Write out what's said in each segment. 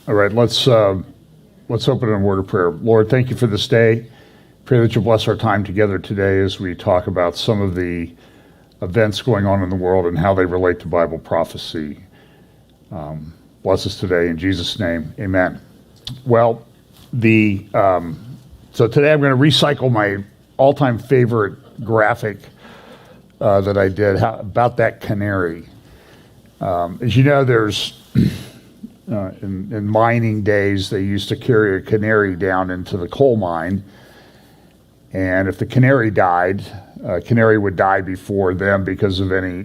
All right, let's open in a word of prayer. Lord, thank you for this day. Pray that you'll bless our time together today as we talk about some of the events going on in the world and how they relate to Bible prophecy. Bless us today in Jesus' name, amen. Well, so today I'm going to recycle my all-time favorite graphic that I did about that canary. As you know, there's in mining days, they used to carry a canary down into the coal mine, and if the canary died, canary would die before them because of any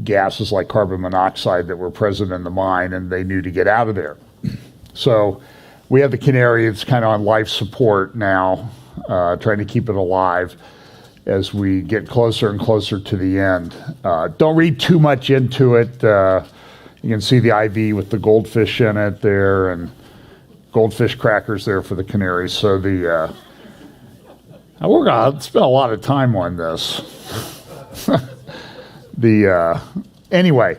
gases like carbon monoxide that were present in the mine, and they knew to get out of there. So we have the canary. It's kind of on life support now, trying to keep it alive as we get closer and closer to the end. Don't read too much into it. You can see the IV with the goldfish in it there, and goldfish crackers there for the canary. So we're going to spend a lot of time on this. Anyway,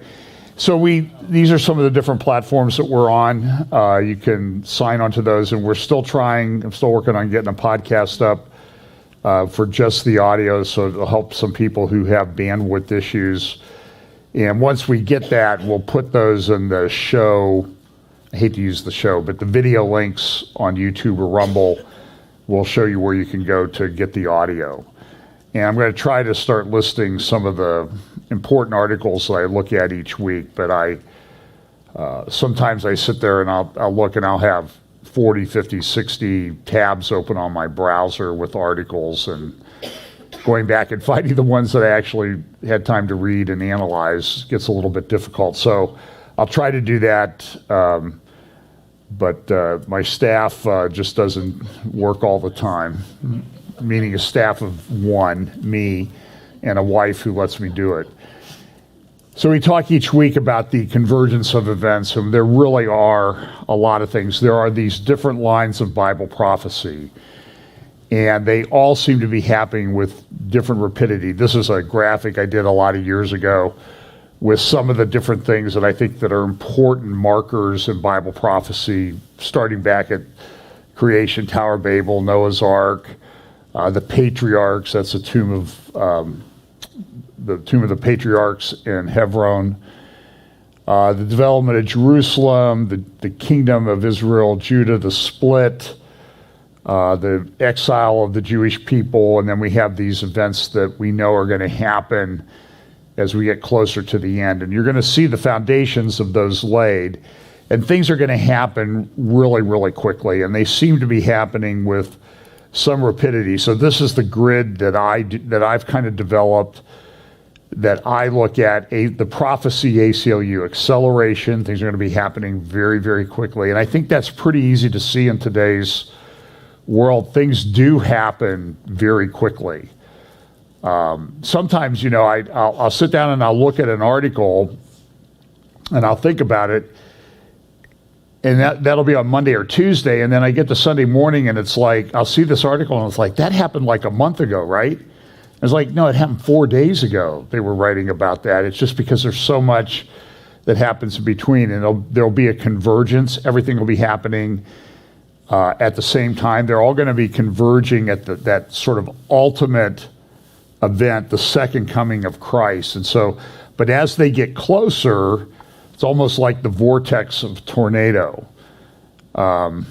so these are some of the different platforms that we're on. You can sign onto those, and I'm still working on getting a podcast up for just the audio, so it'll help some people who have bandwidth issues. And once we get that, we'll put those in the show. I hate to use the show, but the video links on YouTube or Rumble will show you where you can go to get the audio. And I'm going to try to start listing some of the important articles that I look at each week, but sometimes I sit there and I'll look and I'll have 40, 50, 60 tabs open on my browser with articles, and going back and finding the ones that I actually had time to read and analyze gets a little bit difficult. So I'll try to do that, but my staff just doesn't work all the time, meaning a staff of one, me, and a wife who lets me do it. So we talk each week about the convergence of events, and there really are a lot of things. There are these different lines of Bible prophecy, and they all seem to be happening with different rapidity. This is a graphic I did a lot of years ago with some of the different things that I think that are important markers in Bible prophecy, starting back at creation, Tower of Babel, Noah's Ark, the patriarchs. That's the tomb of the patriarchs in Hebron, the development of Jerusalem, the kingdom of Israel, Judah, the split, the exile of the Jewish people, and then we have these events that we know are going to happen as we get closer to the end. And you're going to see the foundations of those laid, and things are going to happen really, really quickly, and they seem to be happening with some rapidity. So this is the grid that I've kind of developed, that I look at, the prophecy ACLU, acceleration. Things are going to be happening very, very quickly, and I think that's pretty easy to see in today's world. Things do happen very quickly. Sometimes, I'll sit down and I'll look at an article and I'll think about it, and that'll be on Monday or Tuesday, and then I get to Sunday morning and it's like, I'll see this article and it's like, that happened like a month ago, right? It's like, no, it happened 4 days ago. They were writing about that. It's just because there's so much that happens in between, and there'll be a convergence. Everything will be happening at the same time. They're all going to be converging at that sort of ultimate event, the second coming of Christ. And so, but as they get closer, it's almost like the vortex of tornado. And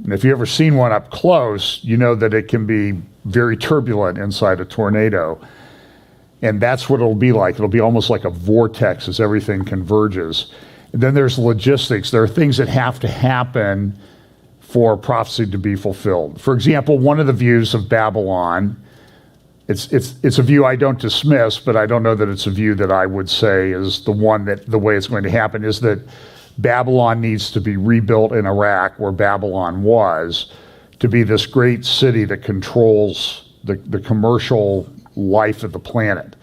if you've ever seen one up close, you know that it can be very turbulent inside a tornado. And that's what it'll be like. It'll be almost like a vortex as everything converges. And then there's logistics. There are things that have to happen for prophecy to be fulfilled. For example, one of the views of Babylon, it's a view I don't dismiss, but I don't know that it's a view that I would say is the way it's going to happen, is that Babylon needs to be rebuilt in Iraq, where Babylon was, to be this great city that controls the commercial life of the planet.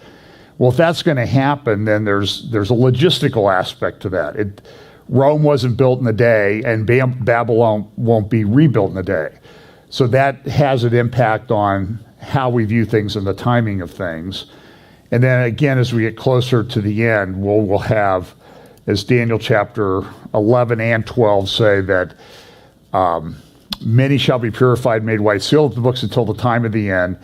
Well, if that's going to happen, then there's a logistical aspect to that. Rome wasn't built in a day, and Babylon won't be rebuilt in a day. So that has an impact on how we view things and the timing of things. And then again, as we get closer to the end, we'll have as Daniel chapter 11 and 12 say, that many shall be purified, made white, sealed up the books until the time of the end.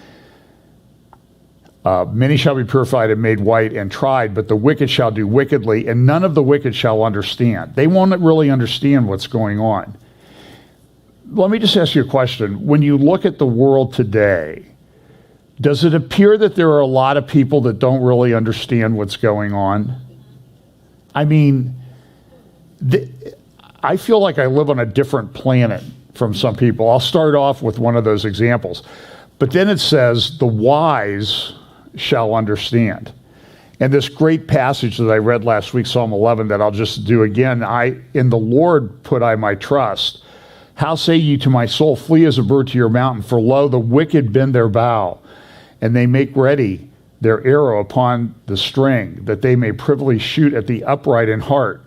Many shall be purified and made white and tried, but the wicked shall do wickedly, and none of the wicked shall understand. They won't really understand what's going on. Let me just ask you a question. When you look at the world today, does it appear that there are a lot of people that don't really understand what's going on? I mean, I feel like I live on a different planet from some people. I'll start off with one of those examples. But then it says, the wise shall understand. And this great passage that I read last week, Psalm 11, that I'll just do again, in the Lord put I my trust. How say ye to my soul, flee as a bird to your mountain? For lo, the wicked bend their bow, and they make ready their arrow upon the string, that they may privily shoot at the upright in heart.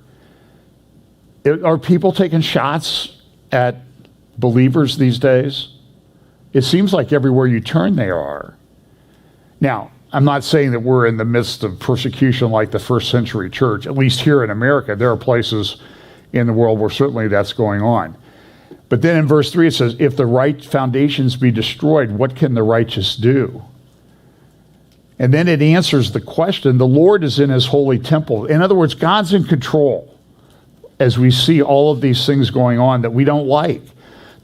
Are people taking shots at believers these days? It seems like everywhere you turn they are. Now, I'm not saying that we're in the midst of persecution like the first century church. At least here in America, there are places in the world where certainly that's going on. But then in verse 3 it says, if the right foundations be destroyed, what can the righteous do? And then it answers the question, the Lord is in his holy temple. In other words, God's in control as we see all of these things going on that we don't like.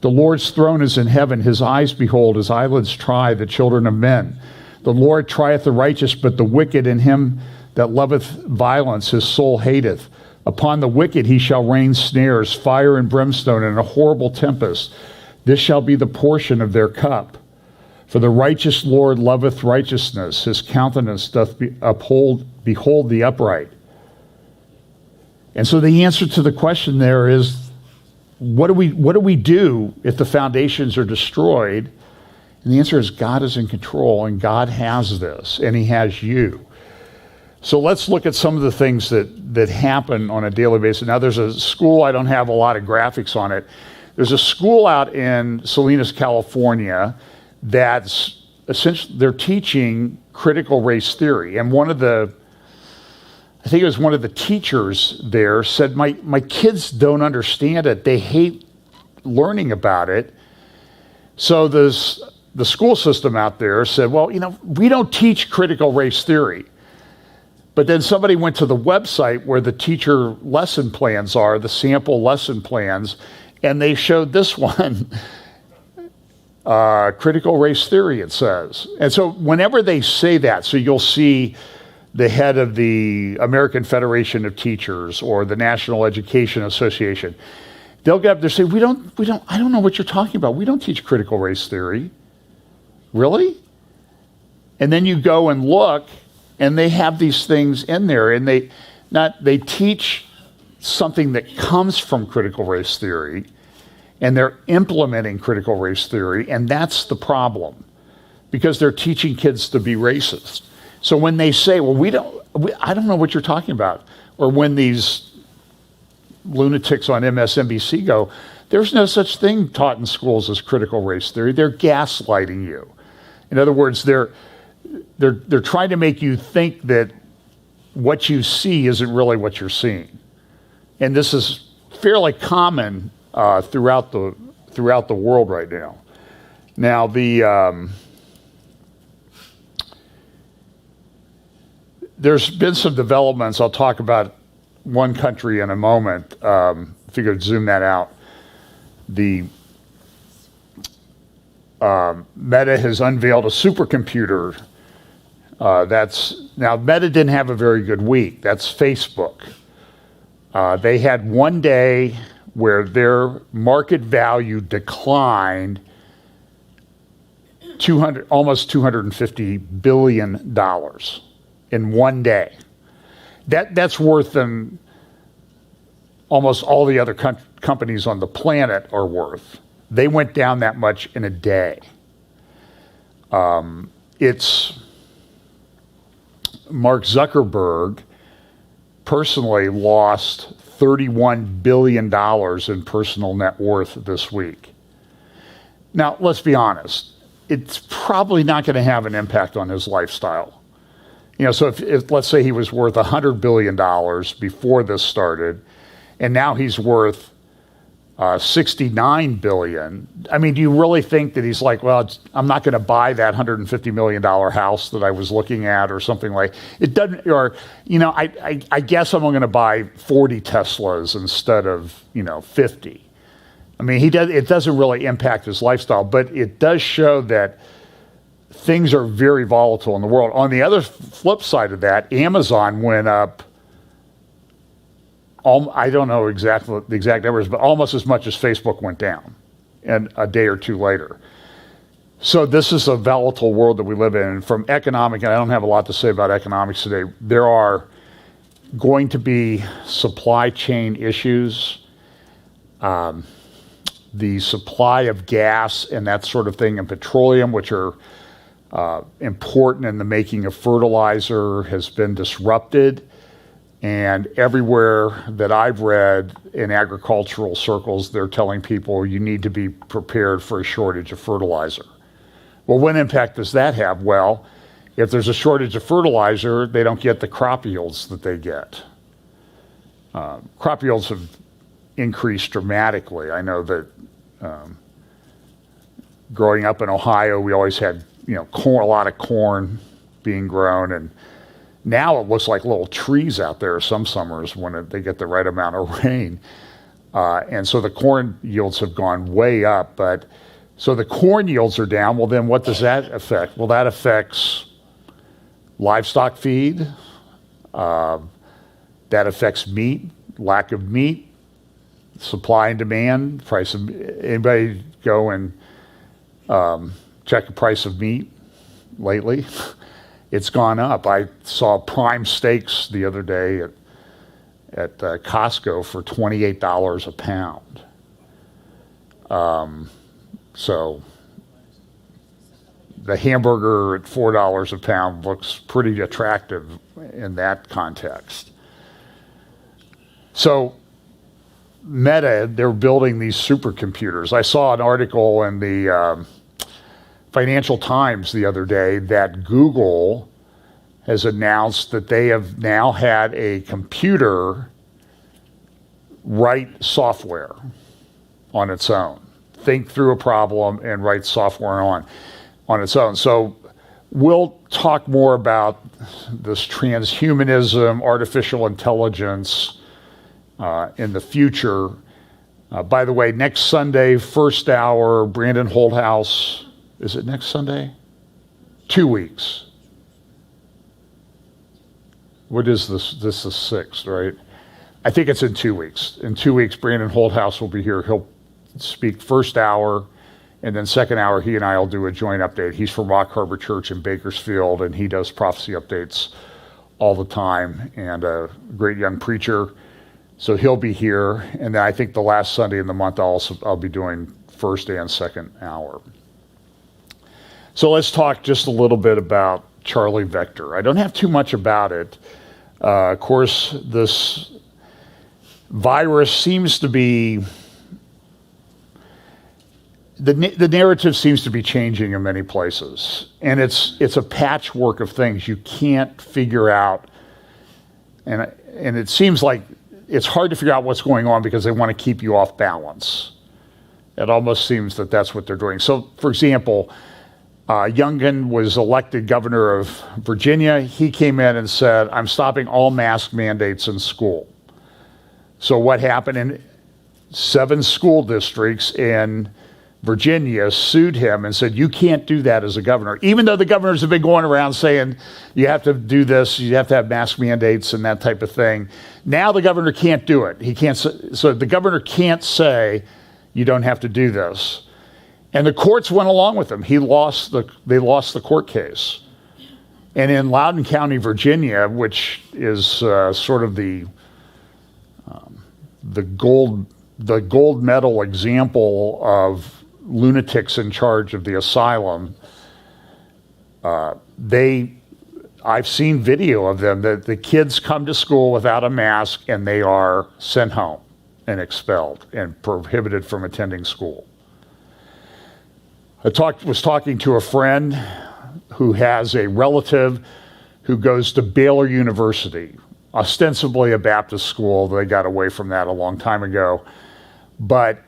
The Lord's throne is in heaven. His eyes behold, his eyelids try the children of men. The Lord trieth the righteous, but the wicked in him that loveth violence, his soul hateth. Upon the wicked he shall rain snares, fire and brimstone, and a horrible tempest. This shall be the portion of their cup. For the righteous Lord loveth righteousness. His countenance doth behold the upright. And so the answer to the question there is, what do we do if the foundations are destroyed? And the answer is God is in control, and God has this, and he has you. So let's look at some of the things that happen on a daily basis. Now, there's a school, I don't have a lot of graphics on it. There's a school out in Salinas, California, that's essentially, they're teaching critical race theory. And I think it was one of the teachers there said, my kids don't understand it. They hate learning about it. So the school system out there said, well, we don't teach critical race theory. But then somebody went to the website where the teacher lesson plans are, the sample lesson plans, and they showed this one, critical race theory, it says. And so whenever they say that, so you'll see the head of the American Federation of Teachers or the National Education Association, they'll get up there and say, I don't know what you're talking about. We don't teach critical race theory. Really? And then you go and look, and they have these things in there, and they teach something that comes from critical race theory, and they're implementing critical race theory, and that's the problem, because they're teaching kids to be racist. So when they say, well, I don't know what you're talking about, or when these lunatics on MSNBC go, there's no such thing taught in schools as critical race theory, they're gaslighting you. In other words, they're trying to make you think that what you see isn't really what you're seeing. And this is fairly common throughout the world right now. Now, there's been some developments. I'll talk about one country in a moment. If you could zoom that out. The Meta has unveiled a supercomputer. Now Meta didn't have a very good week. That's Facebook. They had one day where their market value declined almost $250 billion in one day. That's worth than almost all the other companies on the planet are worth. They went down that much in a day. It's Mark Zuckerberg personally lost $31 billion in personal net worth this week. Now, let's be honest. It's probably not going to have an impact on his lifestyle. So if let's say he was worth $100 billion before this started, and now he's worth 69 billion. I mean, do you really think that he's like, well, I'm not going to buy that $150 million house that I was looking at or something like it doesn't, or, I guess I'm going to buy 40 Teslas instead of, 50. I mean, it doesn't really impact his lifestyle, but it does show that things are very volatile in the world. On the other flip side of that, Amazon went up, I don't know exactly the exact numbers, but almost as much as Facebook went down, and a day or two later. So this is a volatile world that we live in. And from economic, and I don't have a lot to say about economics today, there are going to be supply chain issues. The supply of gas and that sort of thing, and petroleum, which are important in the making of fertilizer, has been disrupted. And everywhere that I've read in agricultural circles, they're telling people you need to be prepared for a shortage of fertilizer. Well, what impact does that have? Well, if there's a shortage of fertilizer, they don't get the crop yields that they get. Crop yields have increased dramatically. I know that growing up in Ohio, we always had corn, a lot of corn being grown, and now it looks like little trees out there some summers when they get the right amount of rain. And so the corn yields have gone way up. But so the corn yields are down. Well, then what does that affect? Well, that affects livestock feed. That affects meat, lack of meat, supply and demand, price of, anybody go and check the price of meat lately? It's gone up. I saw prime steaks the other day at Costco for $28 a pound. So the hamburger at $4 a pound looks pretty attractive in that context. So Meta, they're building these supercomputers. I saw an article in the Financial Times the other day that Google has announced that they have now had a computer write software on its own, think through a problem and write software on its own. So we'll talk more about this transhumanism, artificial intelligence in the future. By the way, next Sunday, first hour, Brandon Holthouse. Is it next Sunday? 2 weeks. What is this? This is 6th, right? I think it's in 2 weeks. In 2 weeks, Brandon Holthouse will be here. He'll speak first hour, and then second hour, he and I will do a joint update. He's from Rock Harbor Church in Bakersfield, and he does prophecy updates all the time, and a great young preacher. So he'll be here, and then I think the last Sunday in the month, I'll be doing first and second hour. So let's talk just a little bit about Charlie Vector. I don't have too much about it. Of course, this virus seems to be, the narrative seems to be changing in many places. And it's a patchwork of things you can't figure out. And it seems like it's hard to figure out what's going on because they want to keep you off balance. It almost seems that that's what they're doing. So, for example, Youngkin was elected governor of Virginia. He came in and said, I'm stopping all mask mandates in school. So what happened? In 7 school districts in Virginia sued him and said, you can't do that as a governor. Even though the governors have been going around saying, you have to do this, you have to have mask mandates and that type of thing. Now the governor can't do it. He can't. So the governor can't say, you don't have to do this. And the courts went along with him. They lost the court case. And in Loudoun County, Virginia, which is sort of the gold medal example of lunatics in charge of the asylum, I've seen video of them that the kids come to school without a mask and they are sent home and expelled and prohibited from attending school. I was talking to a friend who has a relative who goes to Baylor University, ostensibly a Baptist school. They got away from that a long time ago. But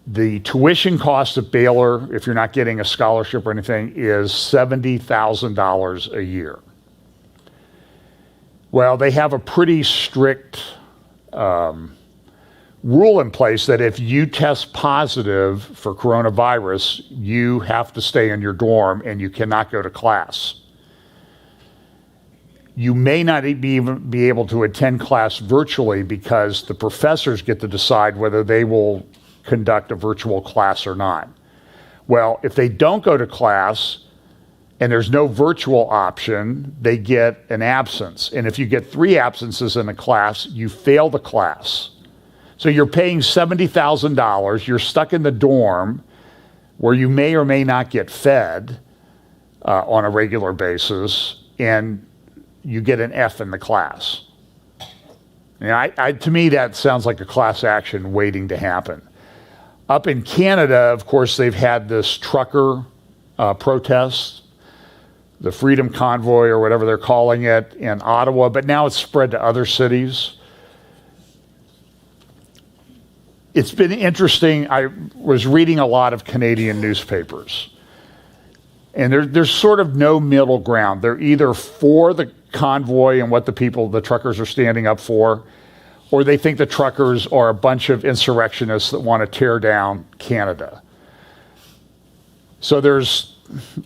the tuition cost at Baylor, if you're not getting a scholarship or anything, is $70,000 a year. Well, they have a pretty strict rule in place that if you test positive for coronavirus, you have to stay in your dorm and you cannot go to class. You may not even be able to attend class virtually because the professors get to decide whether they will conduct a virtual class or not. Well, if they don't go to class and there's no virtual option, they get an absence. And if you get 3 absences in a class, you fail the class. So you're paying $70,000, you're stuck in the dorm where you may or may not get fed on a regular basis, and you get an F in the class. To me, that sounds like a class action waiting to happen. Up in Canada, of course, they've had this trucker protest, the Freedom Convoy or whatever they're calling it, in Ottawa, but now it's spread to other cities. It's been interesting. I was reading a lot of Canadian newspapers, and there's sort of no middle ground. They're either for the convoy and what the truckers are standing up for, or they think the truckers are a bunch of insurrectionists that want to tear down Canada. So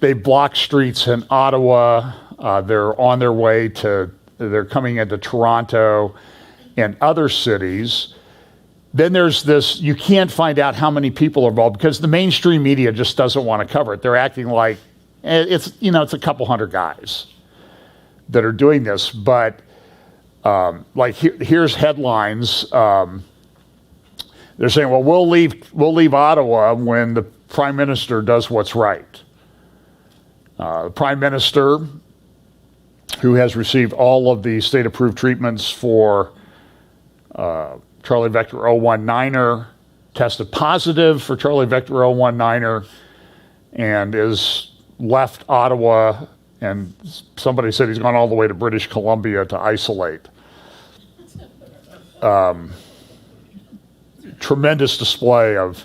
they block streets in Ottawa. They're on their way they're coming into Toronto and other cities. Then there's this, you can't find out how many people are involved because the mainstream media just doesn't want to cover it. They're acting like it's a couple hundred guys that are doing this. But here's headlines. They're saying, well, we'll leave Ottawa when the Prime Minister does what's right. The Prime Minister, who has received all of the state-approved treatments for Charlie Vector 019er, tested positive for Charlie Vector 019er, and is left Ottawa, and somebody said he's gone all the way to British Columbia to isolate. Tremendous display of,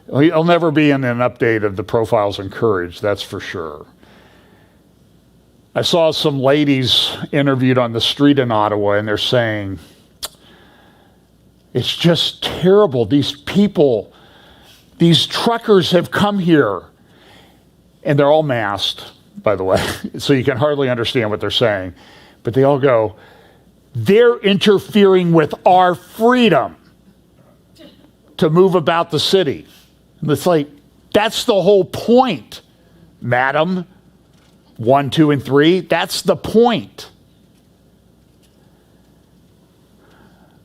he'll never be in an update of the profiles in Courage, that's for sure. I saw some ladies interviewed on the street in Ottawa, and they're saying, it's just terrible. These people, these truckers have come here, and they're all masked, by the way, so you can hardly understand what they're saying. But they all go, they're interfering with our freedom to move about the city. And it's like, that's the whole point, madam. 1, 2, and 3, that's the point.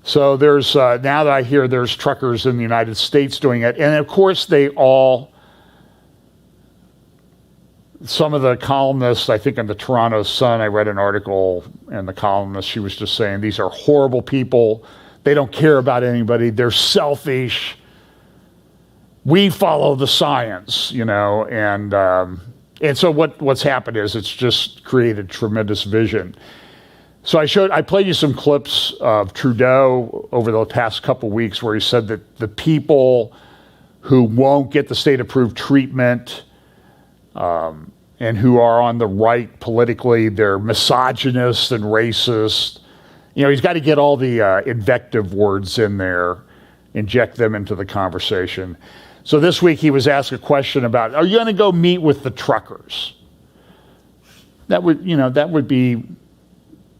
So there's, now that I hear there's truckers in the United States doing it, and of course some of the columnists, I think in the Toronto Sun, I read an article, and the columnist, she was just saying, these are horrible people. They don't care about anybody. They're selfish. We follow the science, and so what's happened is it's just created tremendous vision. So I played you some clips of Trudeau over the past couple weeks where he said that the people who won't get the state-approved treatment and who are on the right politically, they're misogynist and racist. He's got to get all the invective words in there, inject them into the conversation. So this week he was asked a question about, are you going to go meet with the truckers? That would be,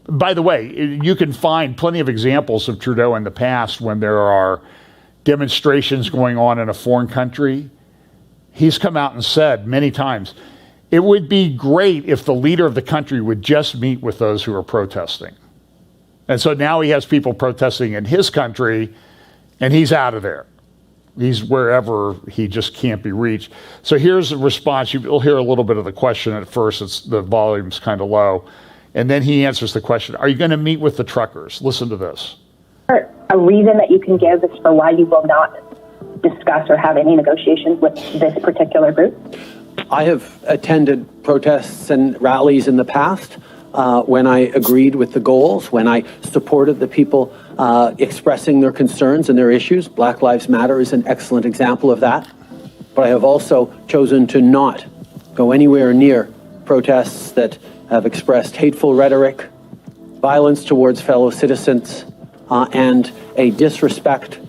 by the way, you can find plenty of examples of Trudeau in the past when there are demonstrations going on in a foreign country. He's come out and said many times, it would be great if the leader of the country would just meet with those who are protesting. And so now he has people protesting in his country, and he's out of there. He's wherever he just can't be reached. So here's a response. You'll hear a little bit of the question at first. The volume's kind of low. And then he answers the question, are you going to meet with the truckers? Listen to this. A reason that you can give as for why you will not discuss or have any negotiations with this particular group? I have attended protests and rallies in the past. when I agreed with the goals, when I supported the people expressing their concerns and their issues. Black Lives Matter is an excellent example of that. But I have also chosen to not go anywhere near protests that have expressed hateful rhetoric, violence towards fellow citizens, and a disrespect,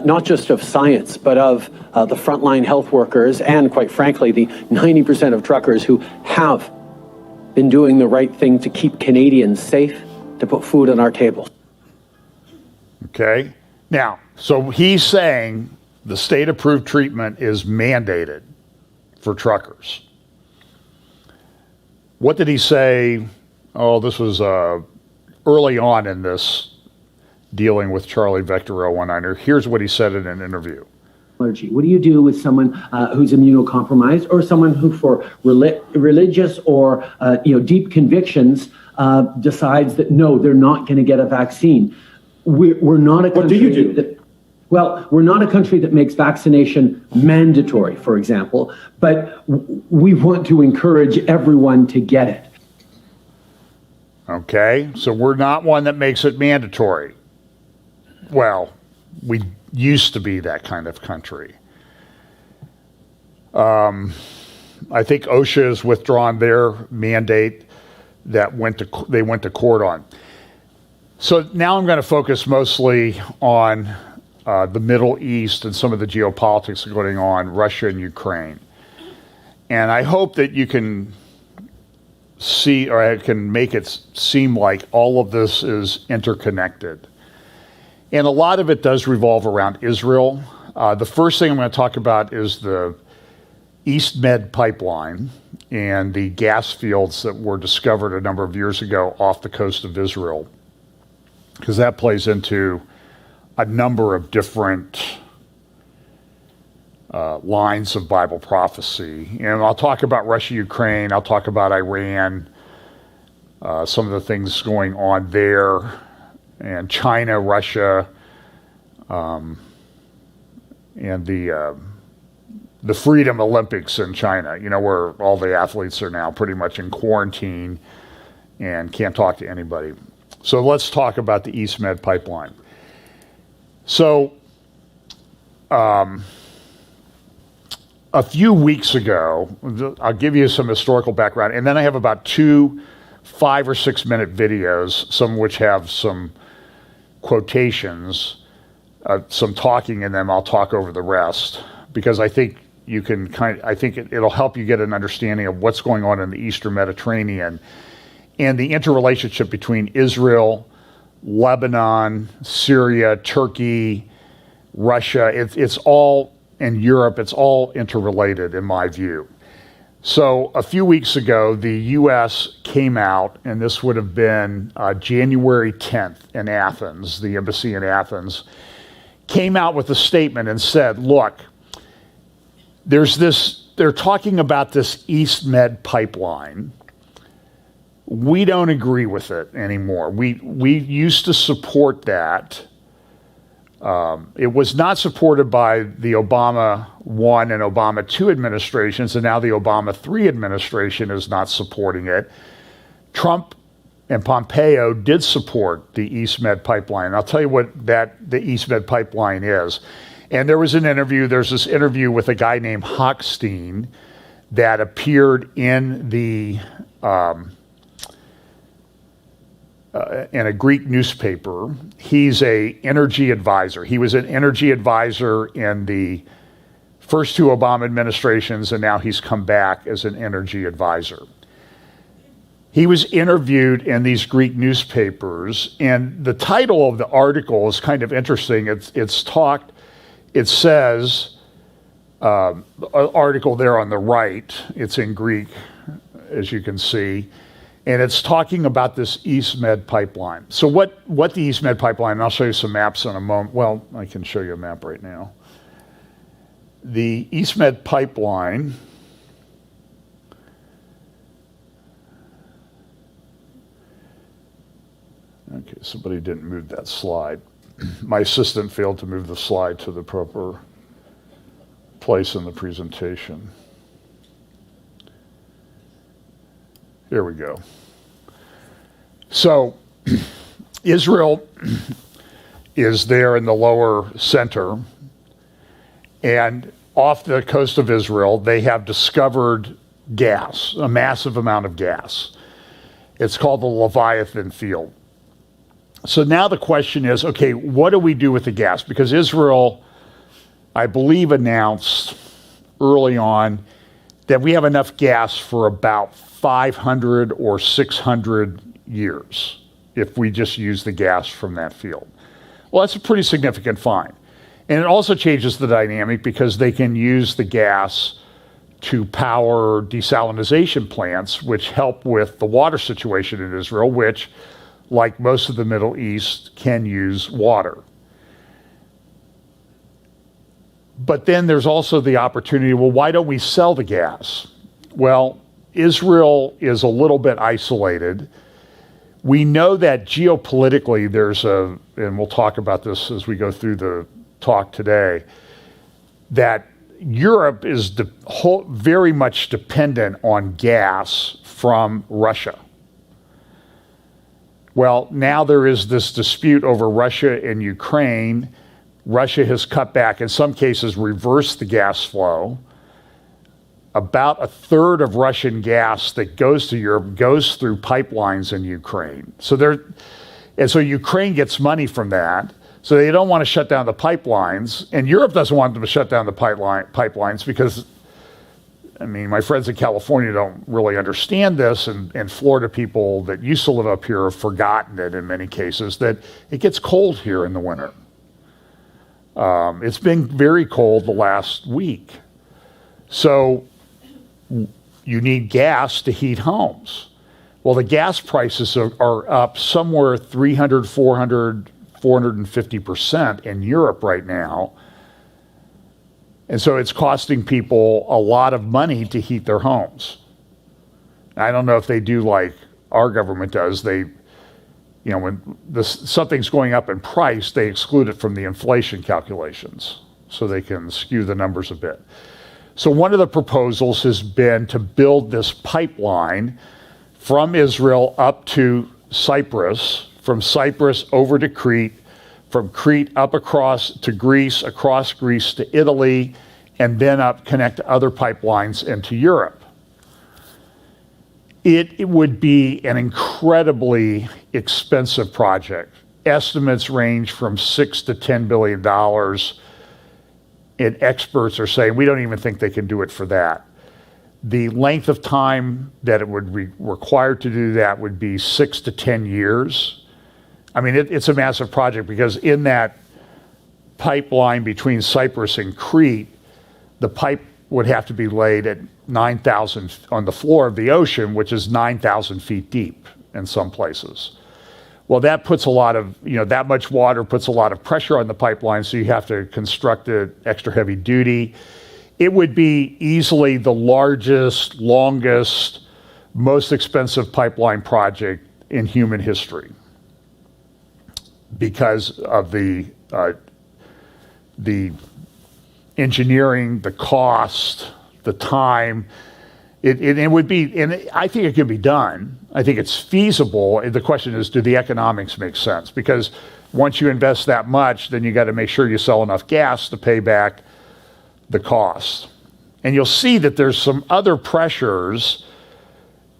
not just of science, but of the frontline health workers and, quite frankly, the 90% of truckers who have been doing the right thing to keep Canadians safe, to put food on our tables. Okay. Now, so he's saying the state-approved treatment is mandated for truckers. What did he say? Oh, this was early on in this dealing with Charlie Vector 019. Here's what he said in an interview. Allergy. What do you do with someone who's immunocompromised, or someone who, for religious or deep convictions, decides that no, they're not going to get a vaccine? We're not a country. What do you do? We're not a country that makes vaccination mandatory, for example, but we want to encourage everyone to get it. Okay, so we're not one that makes it mandatory. Well, we used to be that kind of country. I think OSHA has withdrawn their mandate that they went to court on. So now I'm going to focus mostly on the Middle East and some of the geopolitics going on, Russia and Ukraine. And I hope that you can see, or I can make it seem like all of this is interconnected. And a lot of it does revolve around Israel. The first thing I'm going to talk about is the Eastmed Pipeline and the gas fields that were discovered a number of years ago off the coast of Israel, because that plays into a number of different lines of Bible prophecy. And I'll talk about Russia, Ukraine. I'll talk about Iran, some of the things going on there, and China, Russia, and the Freedom Olympics in China, where all the athletes are now pretty much in quarantine and can't talk to anybody. So let's talk about the Eastmed Pipeline. So a few weeks ago, I'll give you some historical background, and then I have about 2 5 or 6 minute videos, some of which have some quotations, some talking in them. I'll talk over the rest because I think you can it'll help you get an understanding of what's going on in the Eastern Mediterranean and the interrelationship between Israel, Lebanon, Syria, Turkey, Russia. It's all in Europe. It's all interrelated in my view. So a few weeks ago, the U.S. came out, and this would have been January 10th in Athens, the embassy in Athens, came out with a statement and said, look, they're talking about this Eastmed Pipeline. We don't agree with it anymore. We used to support that. It was not supported by the Obama 1 and Obama 2 administrations, and now the Obama 3 administration is not supporting it. Trump and Pompeo did support the Eastmed Pipeline. I'll tell you what the Eastmed Pipeline is. And there's this interview with a guy named Hochstein that appeared in in a Greek newspaper. He's an energy advisor. He was an energy advisor in the first 2 Obama administrations, and now he's come back as an energy advisor. He was interviewed in these Greek newspapers, and the title of the article is kind of interesting. It says, article there on the right, it's in Greek, as you can see, and it's talking about this Eastmed Pipeline. So what the Eastmed Pipeline, and I'll show you some maps in a moment. Well, I can show you a map right now. The Eastmed Pipeline okay, somebody didn't move that slide. My assistant failed to move the slide to the proper place in the presentation. Here we go. So Israel is there in the lower center, and off the coast of Israel, they have discovered gas, a massive amount of gas. It's called the Leviathan Field. So now the question is, okay, what do we do with the gas? Because Israel, I believe, announced early on that we have enough gas for about 500 or 600 years if we just use the gas from that field. Well, that's a pretty significant find. And it also changes the dynamic because they can use the gas to power desalination plants, which help with the water situation in Israel, which, like most of the Middle East, can use water. But then there's also the opportunity, well, why don't we sell the gas? Well, Israel is a little bit isolated. We know that geopolitically and we'll talk about this as we go through the talk today, that Europe is very much dependent on gas from Russia. Well, now there is this dispute over Russia and Ukraine. Russia has cut back, in some cases, reversed the gas flow. About a third of Russian gas that goes to Europe goes through pipelines in Ukraine. So Ukraine gets money from that. So they don't want to shut down the pipelines, and Europe doesn't want them to shut down the pipelines because, I mean, my friends in California don't really understand this, and Florida people that used to live up here have forgotten it in many cases, that it gets cold here in the winter. It's been very cold the last week. So you need gas to heat homes. Well, the gas prices are up somewhere 300, 400, 450% in Europe right now. And so it's costing people a lot of money to heat their homes. I don't know if they do like our government does. When something's going up in price, they exclude it from the inflation calculations so they can skew the numbers a bit. So one of the proposals has been to build this pipeline from Israel up to Cyprus, from Cyprus over to Crete, from Crete up across to Greece, across Greece to Italy, and then connect other pipelines into Europe. It would be an incredibly expensive project. Estimates range from $6 to $10 billion, and experts are saying we don't even think they can do it for that. The length of time that it would require to do that would be 6 to 10 years. I mean, it's a massive project because in that pipeline between Cyprus and Crete, the pipe would have to be laid at 9,000 on the floor of the ocean, which is 9,000 feet deep in some places. Well, that puts a lot of, that much water puts a lot of pressure on the pipeline, so you have to construct it extra heavy duty. It would be easily the largest, longest, most expensive pipeline project in human history because of the engineering, the cost, the time. It would be, and I think it can be done. I think it's feasible. The question is, do the economics make sense? Because once you invest that much, then you got to make sure you sell enough gas to pay back the cost. And you'll see that there's some other pressures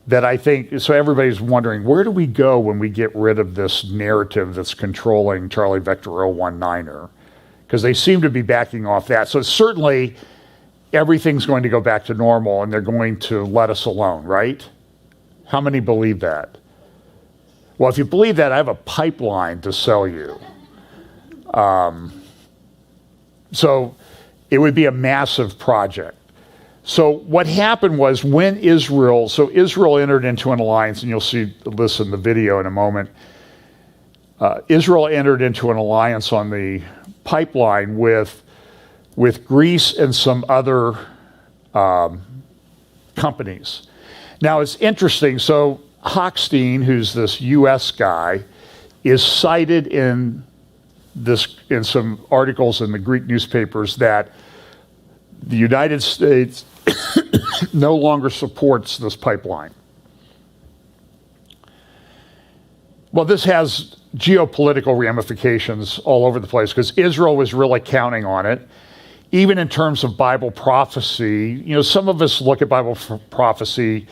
that I think, so everybody's wondering, where do we go when we get rid of this narrative that's controlling Charlie Vector 019er? Because they seem to be backing off that. So certainly everything's going to go back to normal and they're going to let us alone, right? How many believe that? Well, if you believe that, I have a pipeline to sell you. So it would be a massive project. So what happened was when Israel entered into an alliance, and you'll see this in the video in a moment. Israel entered into an alliance on the pipeline with Greece and some other companies. Now it's interesting. So Hochstein, who's this U.S. guy, is cited in some articles in the Greek newspapers that the United States no longer supports this pipeline. Well, this has geopolitical ramifications all over the place because Israel was really counting on it. Even in terms of Bible prophecy, some of us look at Bible prophecy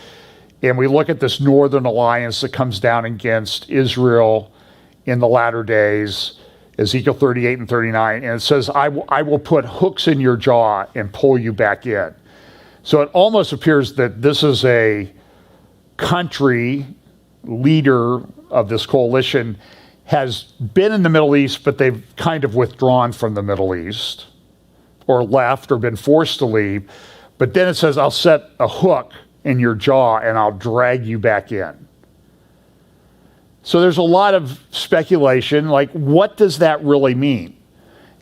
and we look at this northern alliance that comes down against Israel in the latter days, Ezekiel 38 and 39, and it says, I will put hooks in your jaw and pull you back in. So it almost appears that this is a country leader of this coalition has been in the Middle East, but they've kind of withdrawn from the Middle East or left or been forced to leave. But then it says, I'll set a hook in your jaw and I'll drag you back in. So there's a lot of speculation, like what does that really mean?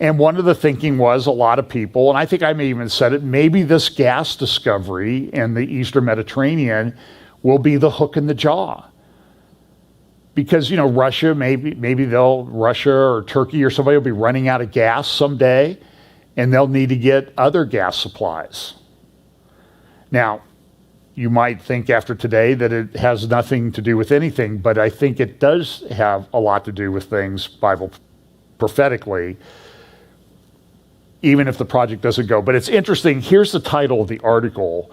And one of the thinking was a lot of people, and I think I may even said it, maybe this gas discovery in the Eastern Mediterranean will be the hook in the jaw. Because, Russia, Russia or Turkey or somebody will be running out of gas someday, and they'll need to get other gas supplies. Now, you might think after today that it has nothing to do with anything, but I think it does have a lot to do with things Bible prophetically, even if the project doesn't go. But it's interesting. Here's the title of the article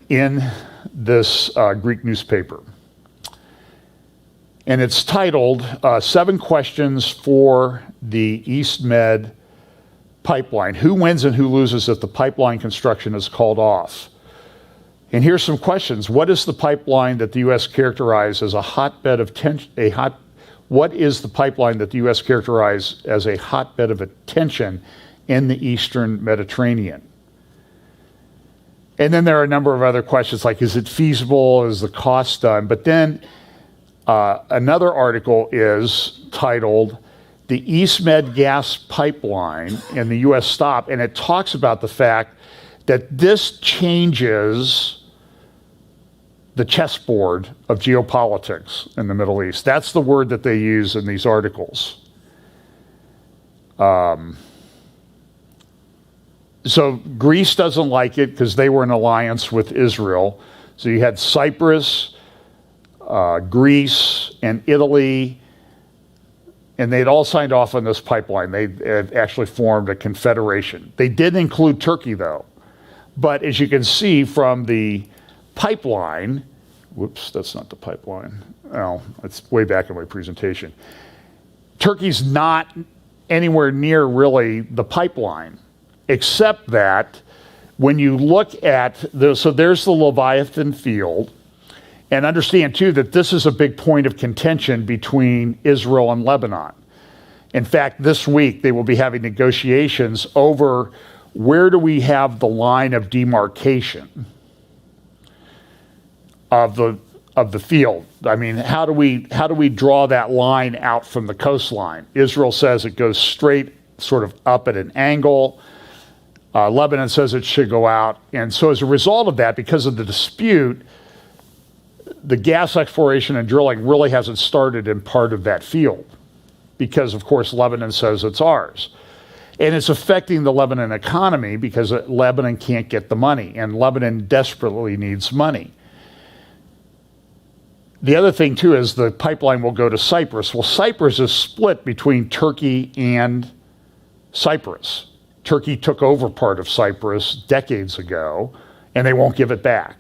in this Greek newspaper. And it's titled, 7 Questions for the Eastmed Pipeline. Who wins and who loses if the pipeline construction is called off? And here's some questions. What is the pipeline that the U.S. characterized as a hotbed of tension? What is the pipeline that the U.S. characterized as a hotbed of tension in the Eastern Mediterranean? And then there are a number of other questions like, is it feasible? Is the cost done? But then another article is titled, The Eastmed Gas Pipeline and the U.S. Stop, and it talks about the fact that this changes the chessboard of geopolitics in the Middle East. That's the word that they use in these articles. So Greece doesn't like it because they were in alliance with Israel. So you had Cyprus, Greece, and Italy, and they'd all signed off on this pipeline. They had actually formed a confederation. They didn't include Turkey, though. But as you can see from the pipeline, whoops, that's not the pipeline. Oh, it's way back in my presentation. Turkey's not anywhere near really the pipeline, except that when you look at, so there's the Leviathan Field, and understand too that this is a big point of contention between Israel and Lebanon. In fact, this week they will be having negotiations over where do we have the line of demarcation of the field. I mean, how do we draw that line out from the coastline? Israel says it goes straight sort of up at an angle. Lebanon says it should go out. And so as a result of that, because of the dispute, the gas exploration and drilling really hasn't started in part of that field because, of course, Lebanon says it's ours. And it's affecting the Lebanon economy because Lebanon can't get the money, and Lebanon desperately needs money. The other thing, too, is the pipeline will go to Cyprus. Well, Cyprus is split between Turkey and Cyprus. Turkey took over part of Cyprus decades ago, and they won't give it back.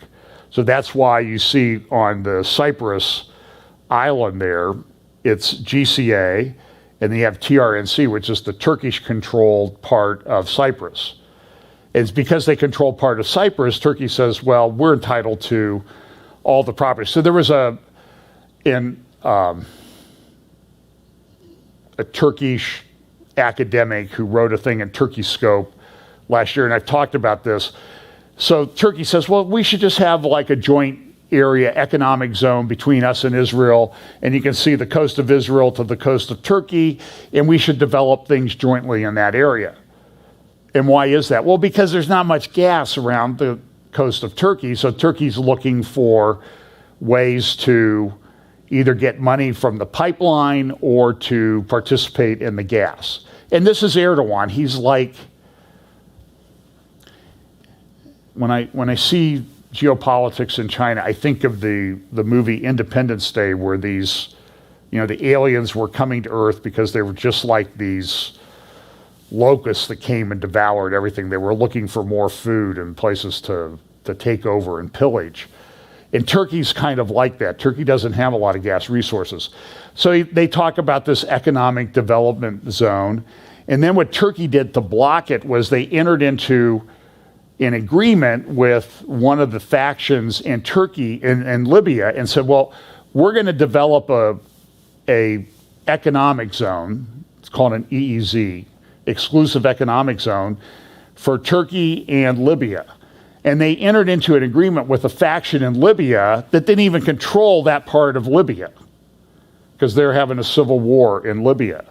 So that's why you see on the Cyprus island there, it's GCA, and then you have TRNC, which is the Turkish-controlled part of Cyprus. It's because they control part of Cyprus, Turkey says, well, we're entitled to all the property. So there was a Turkish academic who wrote a thing in Turkey Scope last year, and I've talked about this. So Turkey says, well, we should just have like a joint area economic zone between us and Israel, and you can see the coast of Israel to the coast of Turkey, and we should develop things jointly in that area. And why is that? Well, because there's not much gas around the coast of Turkey, so Turkey's looking for ways to either get money from the pipeline or to participate in the gas. And this is Erdogan. He's like, when I see geopolitics in China, I think of the movie Independence Day, where these the aliens were coming to Earth because they were just like these locusts that came and devoured everything. They were looking for more food and places to take over and pillage. And Turkey's kind of like that. Turkey doesn't have a lot of gas resources. So they talk about this economic development zone. And then what Turkey did to block it was they entered into an agreement with one of the factions in Turkey and Libya and said, well, we're going to develop a economic zone. It's called an EEZ, exclusive economic zone, for Turkey and Libya. And they entered into an agreement with a faction in Libya that didn't even control that part of Libya because they're having a civil war in Libya.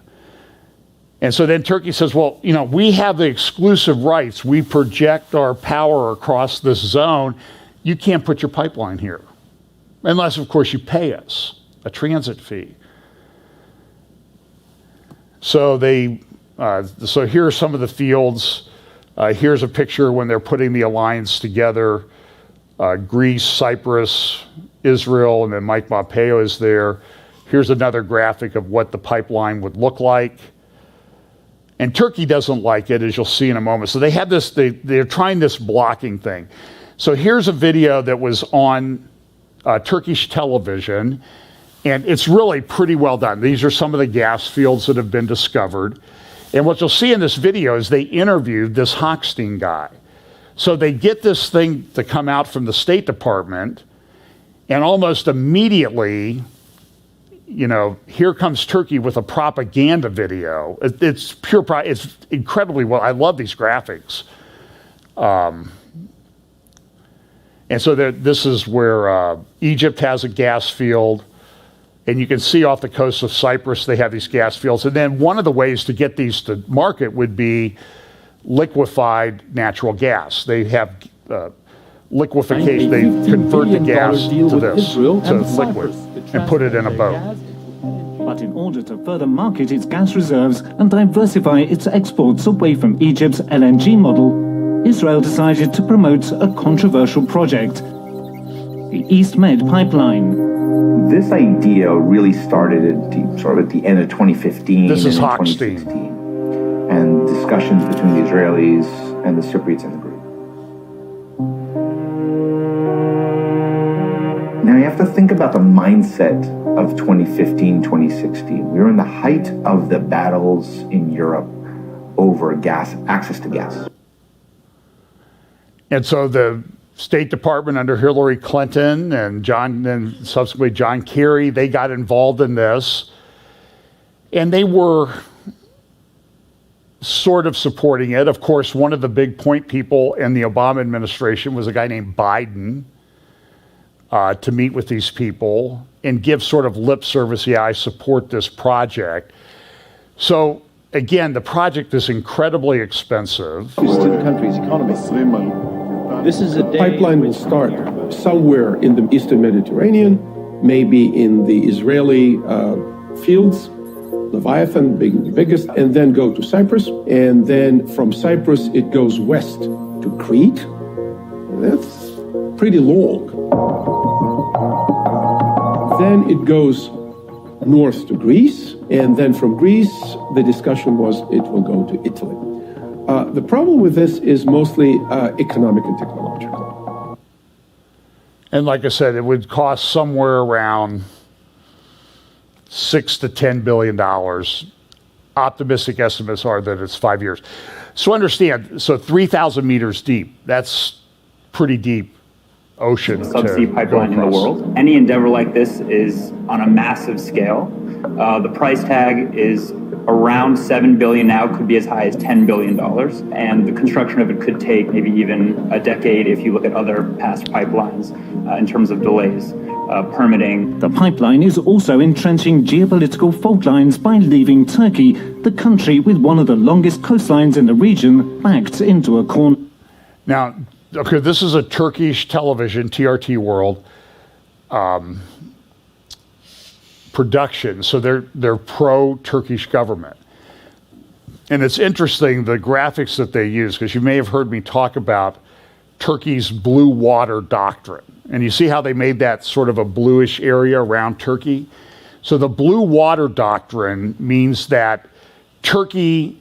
And so then Turkey says, well, we have the exclusive rights. We project our power across this zone. You can't put your pipeline here. Unless, of course, you pay us a transit fee. So so here are some of the fields. Here's a picture when they're putting the alliance together. Greece, Cyprus, Israel, and then Mike Pompeo is there. Here's another graphic of what the pipeline would look like. And Turkey doesn't like it, as you'll see in a moment. So they have this, they're trying this blocking thing. So here's a video that was on Turkish television, and it's really pretty well done. These are some of the gas fields that have been discovered. And what you'll see in this video is they interviewed this Hochstein guy. So they get this thing to come out from the State Department, and almost immediately, here comes Turkey with a propaganda video. It's it's incredibly well. I love these graphics. And so this is where Egypt has a gas field. And you can see off the coast of Cyprus, they have these gas fields. And then one of the ways to get these to market would be liquefied natural gas. They have liquefaction. They convert the gas to this, to liquid, and put it in a boat. But in order to further market its gas reserves and diversify its exports away from Egypt's LNG model, Israel decided to promote a controversial project, the Eastmed Pipeline. This idea really started at the end of 2015 this is and Hochstein. 2016, and discussions between the Israelis and the Cypriots in the group. Now you have to think about the mindset of 2015, 2016. We were in the height of the battles in Europe over access to gas. And so the State Department under Hillary Clinton and subsequently John Kerry, they got involved in this. And they were sort of supporting it. Of course, one of the big point people in the Obama administration was a guy named Biden to meet with these people and give sort of lip service, yeah, I support this project. So again, the project is incredibly expensive. To the country's economy. This is a pipeline will start somewhere in the Eastern Mediterranean, maybe in the Israeli fields, Leviathan being the biggest, and then go to Cyprus. And then from Cyprus, it goes west to Crete. That's pretty long. Then it goes north to Greece, and then from Greece, the discussion was it will go to Italy. The problem with this is mostly economic and technological. And like I said, it would cost somewhere around $6 to $10 billion. Optimistic estimates are that it's 5 years. So understand, 3,000 meters deep, that's pretty deep ocean. Subsea pipeline in the world. Any endeavor like this is on a massive scale. The price tag is around $7 billion now, could be as high as $10 billion. And the construction of it could take maybe even a decade if you look at other past pipelines in terms of delays, permitting. The pipeline is also entrenching geopolitical fault lines by leaving Turkey, the country with one of the longest coastlines in the region, backed into a corner. Now, okay, this is a Turkish television, TRT World, production, so they're pro-Turkish government. And it's interesting, the graphics that they use, because you may have heard me talk about Turkey's blue water doctrine. And you see how they made that sort of a bluish area around Turkey? So the blue water doctrine means that Turkey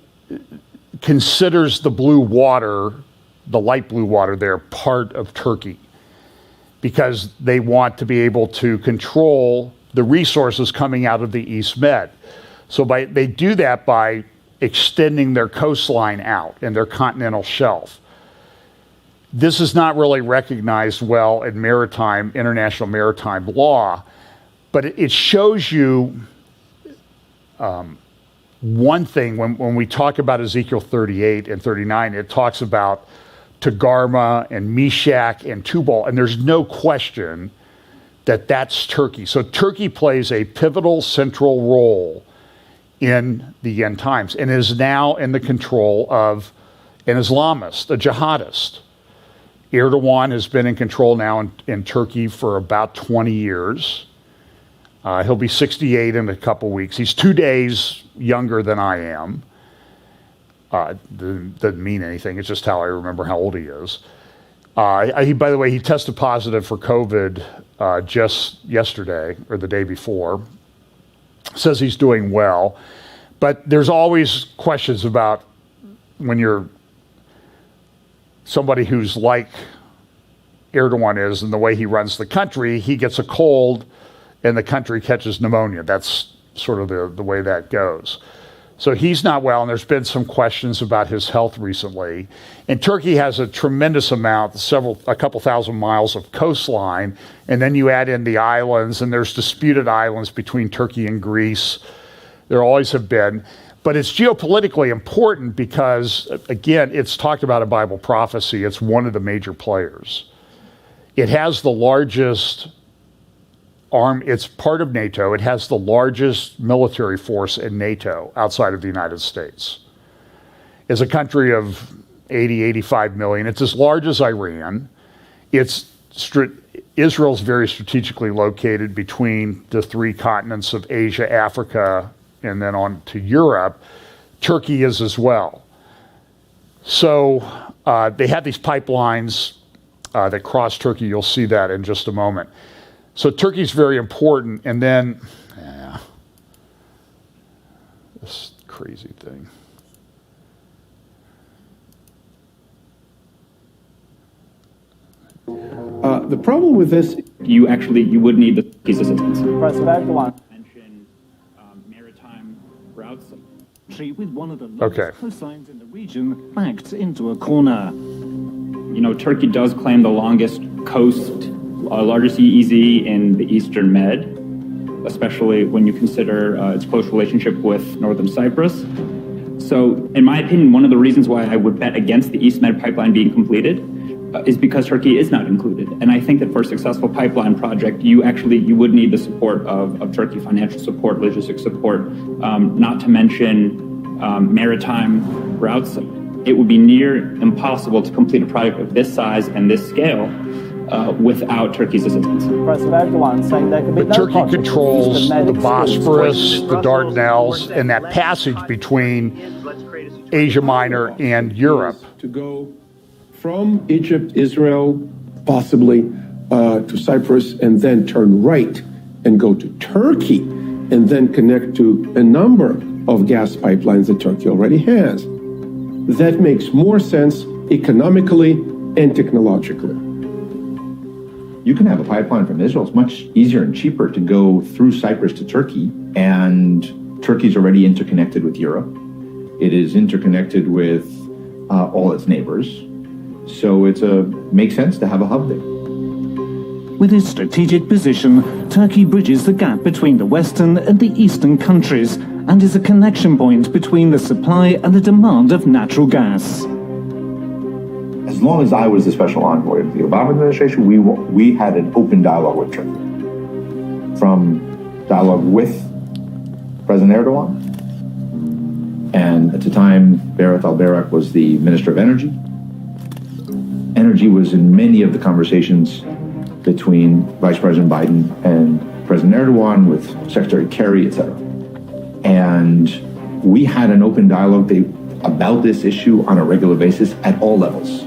considers the blue water, the light blue water there, part of Turkey, because they want to be able to control the resources coming out of the Eastmed. So they do that by extending their coastline out and their continental shelf. This is not really recognized well in international maritime law, but it shows you one thing. When we talk about Ezekiel 38 and 39, it talks about Togarmah and Meshach and Tubal, and there's no question that that's Turkey. So Turkey plays a pivotal central role in the end times and is now in the control of an Islamist, a jihadist. Erdogan has been in control now in Turkey for about 20 years. He'll be 68 in a couple weeks. He's 2 days younger than I am. Doesn't mean anything. It's just how I remember how old he is. By the way, he tested positive for COVID just yesterday or the day before. Says he's doing well. But there's always questions about when you're somebody who's like Erdogan is and the way he runs the country, he gets a cold and the country catches pneumonia. That's sort of the way that goes. So he's not well, and there's been some questions about his health recently. And Turkey has a tremendous amount, a couple thousand miles of coastline, and then you add in the islands, and there's disputed islands between Turkey and Greece. There always have been. But it's geopolitically important because, again, it's talked about in Bible prophecy. It's one of the major players. It has the largest it's part of NATO. It has the largest military force in NATO outside of the United States. It's a country of 80, 85 million. It's as large as Iran. Israel's very strategically located between the three continents of Asia, Africa, and then on to Europe. Turkey is as well. So they have these pipelines that cross Turkey. You'll see that in just a moment. So Turkey's very important, and then this crazy thing. The problem with this, You would need the Turkey's assistance. President Erdogan mentioned maritime routes. With one of the longest coastlines in the region backed into a corner. You know, Turkey does claim the longest coast, largest EEZ in the Eastern Med, especially when you consider its close relationship with northern Cyprus. So, in my opinion, one of the reasons why I would bet against the Eastmed Pipeline being completed is because Turkey is not included. And I think that for a successful pipeline project, you would need the support of Turkey, financial support, logistics support, not to mention maritime routes. It would be near impossible to complete a project of this size and this scale without Turkey's assistance. President Erdogan saying there could be But Turkey controls the Bosphorus, the Dardanelles, and that passage between Asia Minor and Europe. to go from Egypt, Israel, possibly to Cyprus, and then turn right and go to Turkey, and then connect to a number of gas pipelines that Turkey already has. That makes more sense economically and technologically. You can have a pipeline from Israel. It's much easier and cheaper to go through Cyprus to Turkey, and Turkey's already interconnected with Europe. It is interconnected with all its neighbors. So makes sense to have a hub there. With its strategic position, Turkey bridges the gap between the Western and the Eastern countries and is a connection point between the supply and the demand of natural gas. As long as I was the special envoy of the Obama administration, we had an open dialogue with Turkey. From dialogue with President Erdogan, and at the time, Berat al-Bayrak was the Minister of Energy. Energy was in many of the conversations between Vice President Biden and President Erdogan, with Secretary Kerry, etc. And we had an open dialogue about this issue on a regular basis at all levels.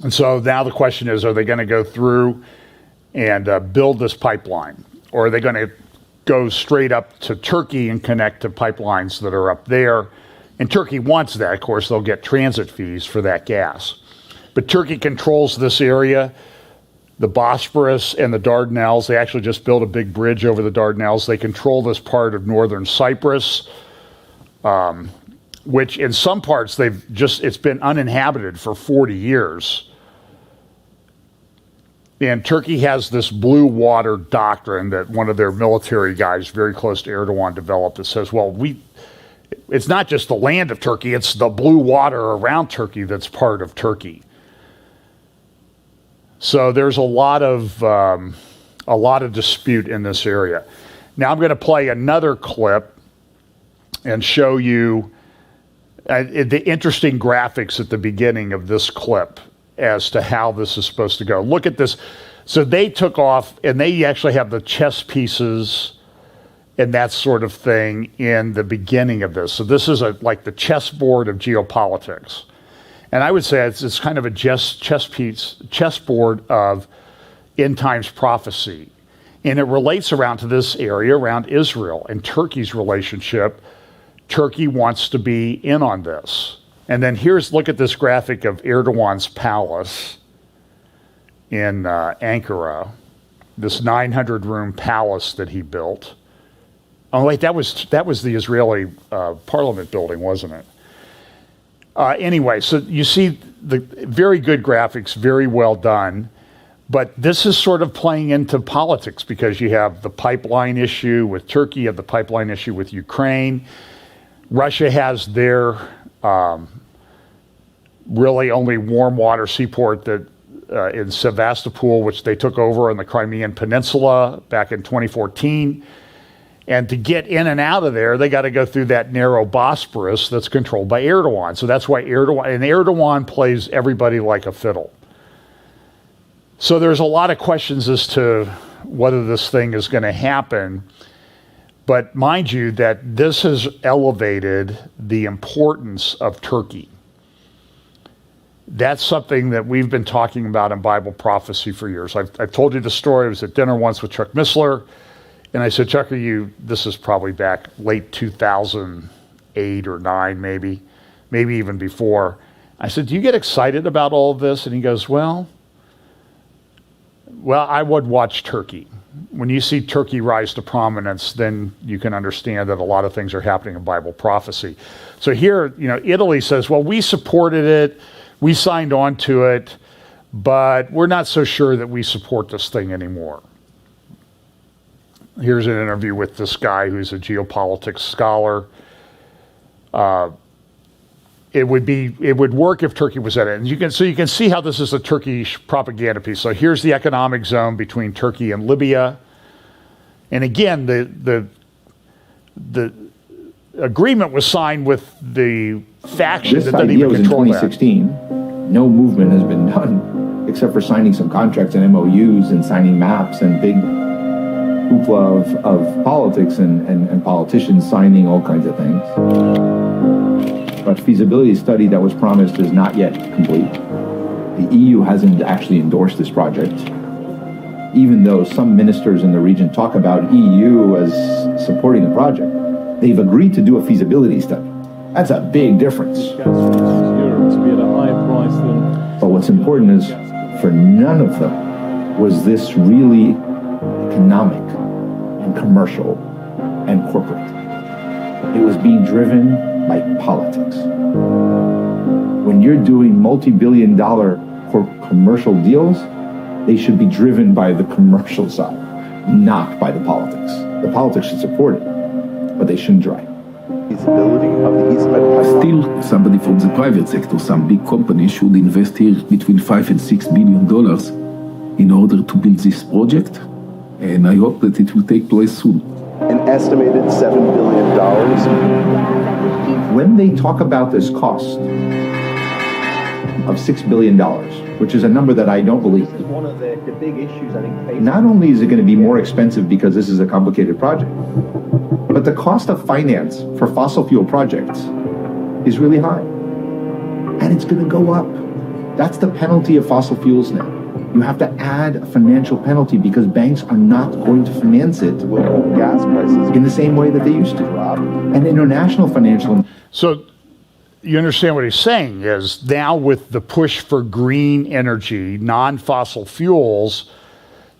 And so now the question is, are they going to go through and build this pipeline? Or are they going to go straight up to Turkey and connect to pipelines that are up there? And Turkey wants that. Of course, they'll get transit fees for that gas. But Turkey controls this area, the Bosporus and the Dardanelles. They actually just built a big bridge over the Dardanelles. They control this part of northern Cyprus, which in some parts it's been uninhabited for 40 years. And Turkey has this blue water doctrine that one of their military guys very close to Erdogan developed that says, well, it's not just the land of Turkey, it's the blue water around Turkey that's part of Turkey. So there's a lot of dispute in this area. Now I'm going to play another clip and show you the interesting graphics at the beginning of this clip as to how this is supposed to go. Look at this. So they took off, and they actually have the chess pieces and that sort of thing in the beginning of this. So this is like the chessboard of geopolitics. And I would say it's kind of a chessboard of end times prophecy. And it relates around to this area around Israel and Turkey's relationship. Turkey wants to be in on this. And then look at this graphic of Erdogan's palace in Ankara, this 900-room palace that he built. Oh wait, that was the Israeli parliament building, wasn't it? Anyway, so you see the very good graphics, very well done. But this is sort of playing into politics because you have the pipeline issue with Turkey, you have the pipeline issue with Ukraine. Russia has their really only warm water seaport that in Sevastopol, which they took over on the Crimean Peninsula back in 2014. And to get in and out of there, they got to go through that narrow Bosporus that's controlled by Erdogan. So that's why Erdogan plays everybody like a fiddle. So there's a lot of questions as to whether this thing is going to happen. But mind you that this has elevated the importance of Turkey. That's something that we've been talking about in Bible prophecy for years. I've told you the story. I was at dinner once with Chuck Missler, and I said, Chuck, this is probably back late 2008 or 9, maybe even before. I said, do you get excited about all of this? And he goes, well, I would watch Turkey. When you see Turkey rise to prominence, then you can understand that a lot of things are happening in Bible prophecy. So here, Italy says, well, we supported it, we signed on to it, but we're not so sure that we support this thing anymore. Here's an interview with this guy who's a geopolitics scholar. It would work if Turkey was in it. And you can see how this is a Turkish propaganda piece. So here's the economic zone between Turkey and Libya. And again, the agreement was signed with the faction that doesn't even control that. This idea was in 2016. No movement has been done except for signing some contracts and MOUs and signing maps and big hoopla of politics and politicians signing all kinds of things. But feasibility study that was promised is not yet complete. The EU hasn't actually endorsed this project, even though some ministers in the region talk about EU as supporting the project. They've agreed to do a feasibility study. That's a big difference. But what's important is for none of them was this really economic and commercial and corporate. It was being driven by politics. When you're doing multi-billion-dollar commercial deals, they should be driven by the commercial side, not by the politics. The politics should support it, but they shouldn't drive. Feasibility of the Eastmed Pipeline. Still, somebody from the private sector, some big company, should invest here between $5 and $6 billion in order to build this project, and I hope that it will take place soon. An estimated $7 billion. When they talk about this cost of $6 billion, which is a number that I don't believe, This is one of the big issues I think. not only is it going to be more expensive because this is a complicated project, but the cost of finance for fossil fuel projects is really high. And it's going to go up. That's the penalty of fossil fuels now. You have to add a financial penalty because banks are not going to finance it Gas prices in the same way that they used to. And international financial. So you understand what he's saying is now with the push for green energy, non-fossil fuels,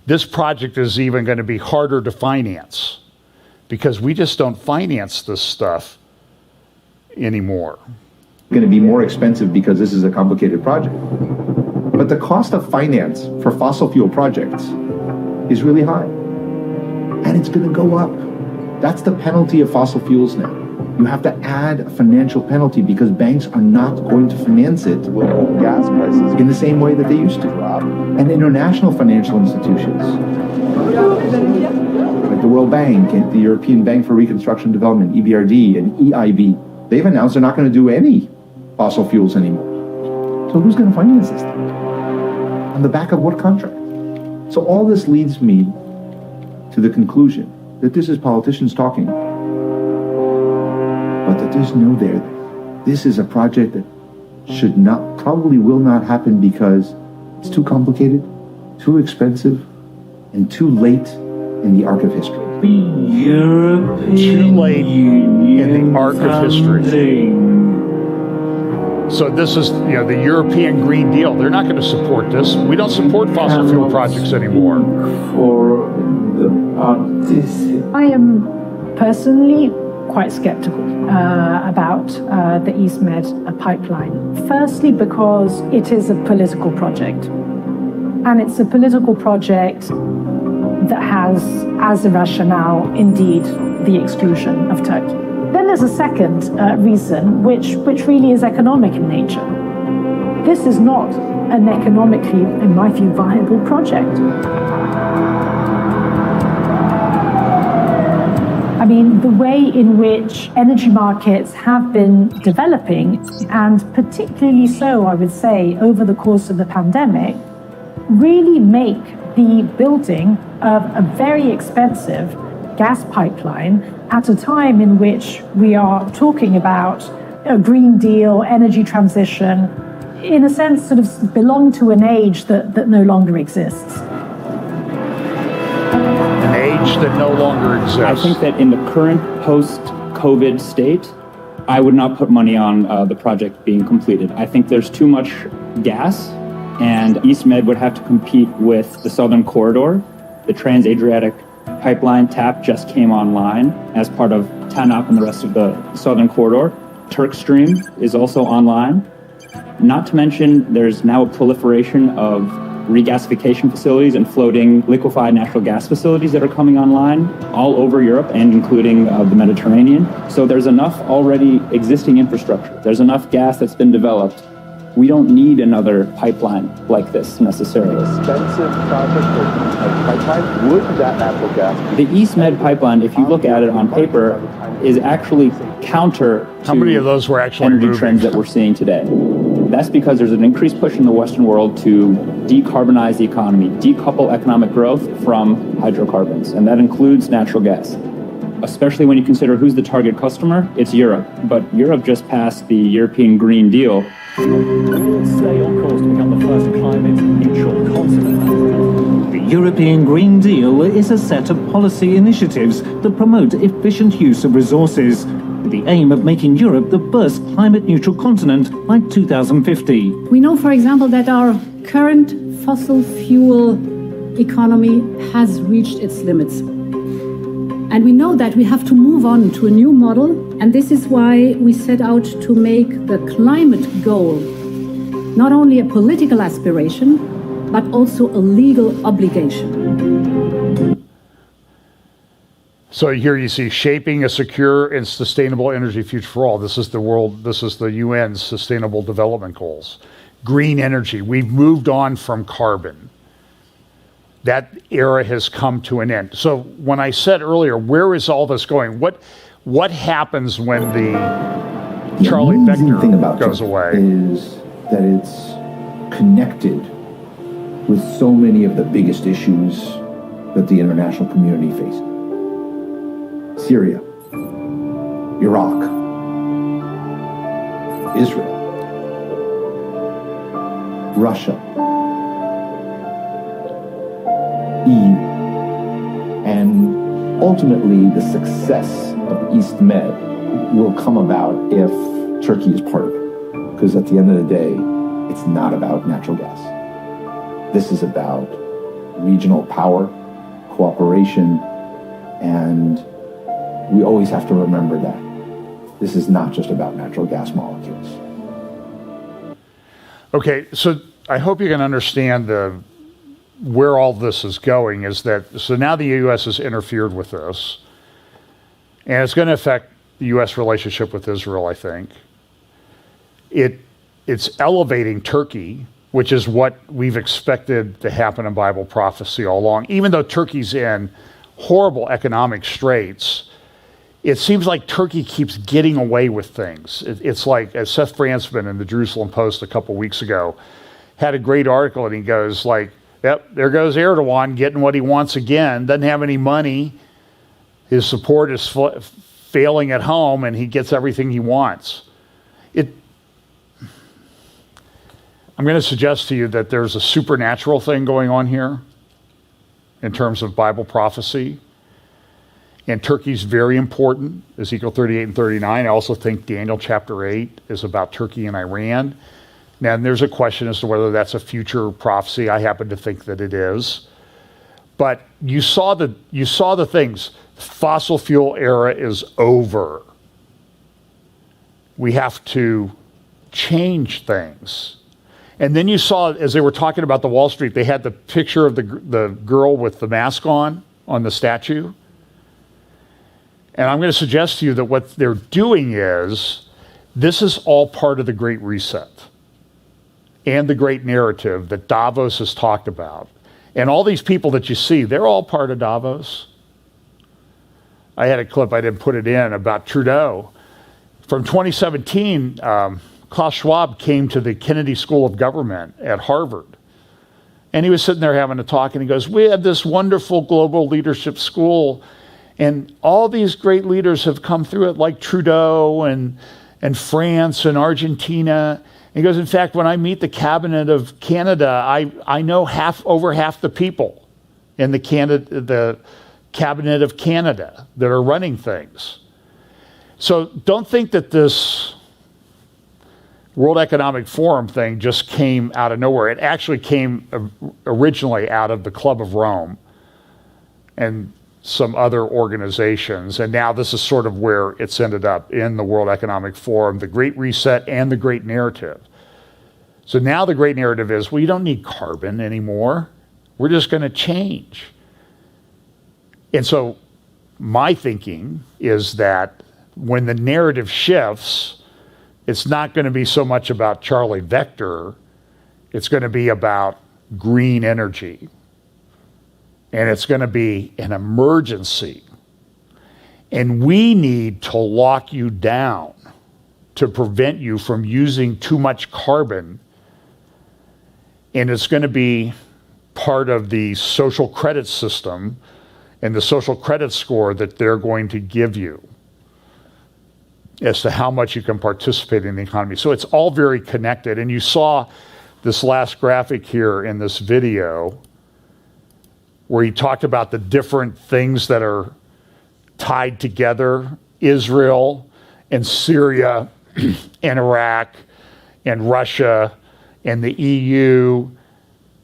this project is even going to be harder to finance because we just don't finance this stuff anymore. Going to be more expensive because this is a complicated project. But the cost of finance for fossil fuel projects is really high. And it's going to go up. That's the penalty of fossil fuels now. You have to add a financial penalty because banks are not going to finance it gas prices in the same way that they used to. And international financial institutions, like the World Bank and the European Bank for Reconstruction and Development, EBRD and EIB, they've announced they're not going to do any fossil fuels anymore. So who's going to finance this thing? On the back of what contract? So all this leads me to the conclusion that this is politicians talking, but that there's no there. This is a project that should not, probably will not happen because it's too complicated, too expensive, and too late in the arc of history. Too late in the arc of history. So this is, the European Green Deal. They're not going to support this. We don't support fossil fuel projects anymore. I am personally quite skeptical about the Eastmed Pipeline. Firstly, because it is a political project. And it's a political project that has, as a rationale, indeed, the exclusion of Turkey. Then there's a second reason, which really is economic in nature. This is not an economically, in my view, viable project. I mean, the way in which energy markets have been developing, and particularly so, I would say, over the course of the pandemic, really make the building of a very expensive gas pipeline at a time in which we are talking about a Green Deal, energy transition, in a sense sort of belong to an age that no longer exists. An age that no longer exists. I think that in the current post-COVID state, I would not put money on the project being completed. I think there's too much gas, and Eastmed would have to compete with the Southern Corridor. The Trans-Adriatic Pipeline TAP just came online as part of TANAP and the rest of the Southern Corridor. Turkstream is also online. Not to mention, there's now a proliferation of regasification facilities and floating liquefied natural gas facilities that are coming online all over Europe and including the Mediterranean. So there's enough already existing infrastructure. There's enough gas that's been developed. We don't need another pipeline like this necessarily. expensive project like pipeline, would that natural gas? The Eastmed Pipeline, if you look at it on paper, is actually counter to How many of those were actually energy moving? trends that we're seeing today. That's because there's an increased push in the Western world to decarbonize the economy, decouple economic growth from hydrocarbons, and that includes natural gas. Especially when you consider who's the target customer, it's Europe. But Europe just passed the European Green Deal. We'll stay on course to become the first climate-neutral continent. The European Green Deal is a set of policy initiatives that promote efficient use of resources, with the aim of making Europe the first climate-neutral continent by 2050. We know, for example, that our current fossil fuel economy has reached its limits. And we know that we have to move on to a new model, and this is why we set out to make the climate goal not only a political aspiration, but also a legal obligation. So here you see shaping a secure and sustainable energy future for all. This is the UN's Sustainable Development Goals. Green energy. We've moved on from carbon. That era has come to an end. So when I said earlier, where is all this going? What happens when the Charlie amazing thing about Vector goes away? Is that it's connected with so many of the biggest issues that the international community faces. Syria, Iraq, Israel, Russia, EU. And ultimately, the success of Eastmed will come about if Turkey is part of it. Because at the end of the day, it's not about natural gas. This is about regional power, cooperation, and we always have to remember that. This is not just about natural gas molecules. Okay, so I hope you can understand where all this is going is that, so now the U.S. has interfered with this, and it's going to affect the U.S. relationship with Israel, I think. It's elevating Turkey, which is what we've expected to happen in Bible prophecy all along. Even though Turkey's in horrible economic straits, it seems like Turkey keeps getting away with things. It's like, as Seth Fransman in the Jerusalem Post a couple weeks ago had a great article, and he goes like, yep, there goes Erdogan getting what he wants again, doesn't have any money, his support is failing at home, and he gets everything he wants. I'm going to suggest to you that there's a supernatural thing going on here in terms of Bible prophecy. And Turkey's very important, Ezekiel 38 and 39. I also think Daniel chapter 8 is about Turkey and Iran. Now, there's a question as to whether that's a future prophecy. I happen to think that it is. But you saw the things. The fossil fuel era is over. We have to change things. And then you saw, as they were talking about the Wall Street, they had the picture of the girl with the mask on the statue. And I'm going to suggest to you that what they're doing is, this is all part of the Great Reset and the Great Narrative that Davos has talked about. And all these people that you see, they're all part of Davos. I had a clip, I didn't put it in, about Trudeau. From 2017, Klaus Schwab came to the Kennedy School of Government at Harvard. And he was sitting there having a talk, and he goes, we have this wonderful global leadership school, and all these great leaders have come through it, like Trudeau and France and Argentina. And he goes, in fact, when I meet the cabinet of Canada, I know over half the people in the cabinet of Canada that are running things. So don't think that this World Economic Forum thing just came out of nowhere. It actually came originally out of the Club of Rome and some other organizations. And now this is sort of where it's ended up in the World Economic Forum, the Great Reset and the Great Narrative. So now the Great Narrative is, well, you don't need carbon anymore. We're just going to change. And so my thinking is that when the narrative shifts, it's not going to be so much about Charlie Vector. It's going to be about green energy. And it's going to be an emergency. And we need to lock you down to prevent you from using too much carbon. And it's going to be part of the social credit system and the social credit score that they're going to give you as to how much you can participate in the economy. So it's all very connected. And you saw this last graphic here in this video where he talked about the different things that are tied together, Israel and Syria and Iraq and Russia and the EU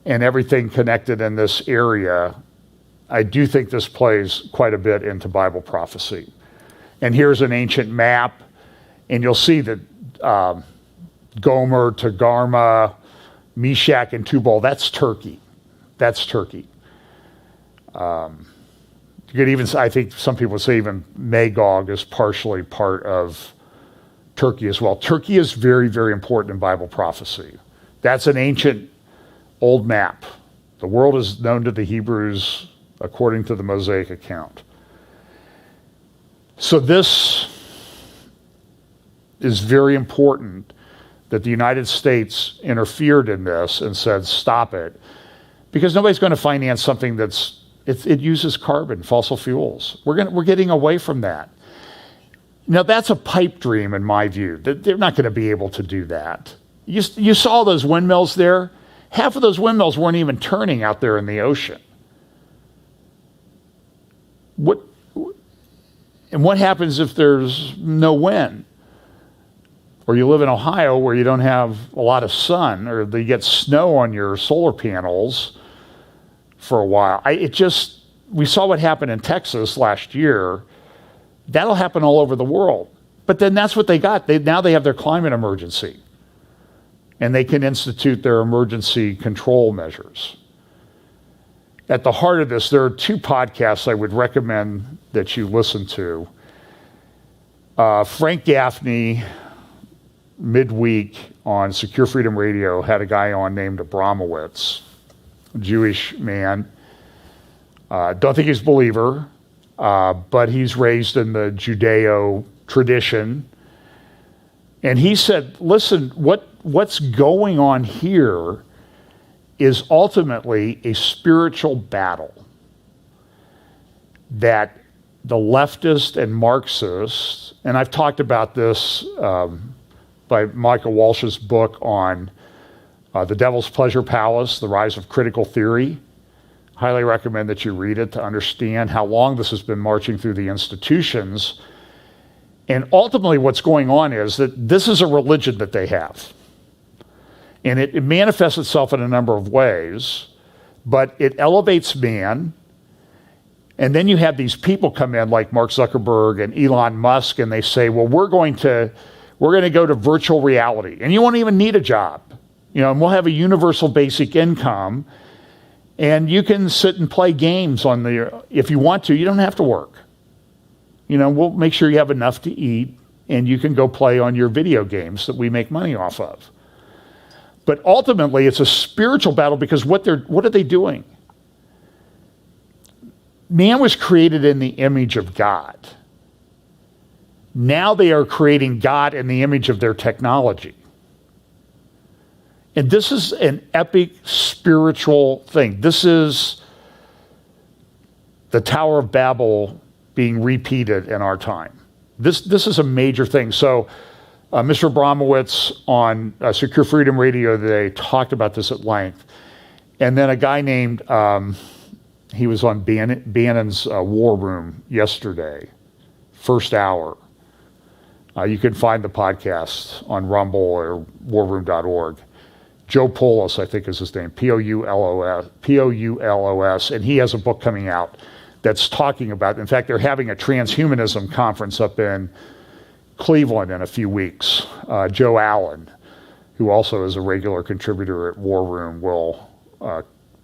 and everything connected in this area. I do think this plays quite a bit into Bible prophecy. And here's an ancient map, and you'll see that Gomer, Togarmah, Meshach, and Tubal, that's Turkey. That's Turkey. You could even, I think some people say even Magog is partially part of Turkey as well. Turkey is very, very important in Bible prophecy. That's an ancient old map. The world is known to the Hebrews according to the Mosaic account. So this is very important that the United States interfered in this and said, stop it, because nobody's going to finance something it uses carbon, fossil fuels. We're getting away from that. Now that's a pipe dream in my view. They're not going to be able to do that. You saw those windmills there. Half of those windmills weren't even turning out there in the ocean. what happens if there's no wind? Or you live in Ohio where you don't have a lot of sun, or you get snow on your solar panels for a while. We saw what happened in Texas last year. That'll happen all over the world. But then that's what they got. Now they have their climate emergency, and they can institute their emergency control measures. At the heart of this, there are two podcasts I would recommend that you listen to. Frank Gaffney, midweek on Secure Freedom Radio, had a guy on named Abramowitz, a Jewish man. Don't think he's a believer, but he's raised in the Judeo tradition. And he said, listen, what's going on here is ultimately a spiritual battle that the leftists and Marxists, and I've talked about this by Michael Walsh's book on The Devil's Pleasure Palace, The Rise of Critical Theory. Highly recommend that you read it to understand how long this has been marching through the institutions. And ultimately what's going on is that this is a religion that they have. And it manifests itself in a number of ways, but it elevates man. And then you have these people come in like Mark Zuckerberg and Elon Musk, and they say, well, we're going to go to virtual reality, and you won't even need a job. And we'll have a universal basic income, and you can sit and play games if you want to. You don't have to work. We'll make sure you have enough to eat, and you can go play on your video games that we make money off of. But ultimately, it's a spiritual battle, because what are they doing? Man was created in the image of God. Now they are creating God in the image of their technology. And this is an epic spiritual thing. This is the Tower of Babel being repeated in our time. This is a major thing. So Mr. Abramowitz on Secure Freedom Radio today talked about this at length. And then a guy named, he was on Bannon's War Room yesterday, first hour. You can find the podcast on Rumble or warroom.org. Joe Poulos, I think is his name, Poulos, and he has a book coming out that's talking about, in fact, they're having a transhumanism conference up in Cleveland in a few weeks. Joe Allen, who also is a regular contributor at War Room, will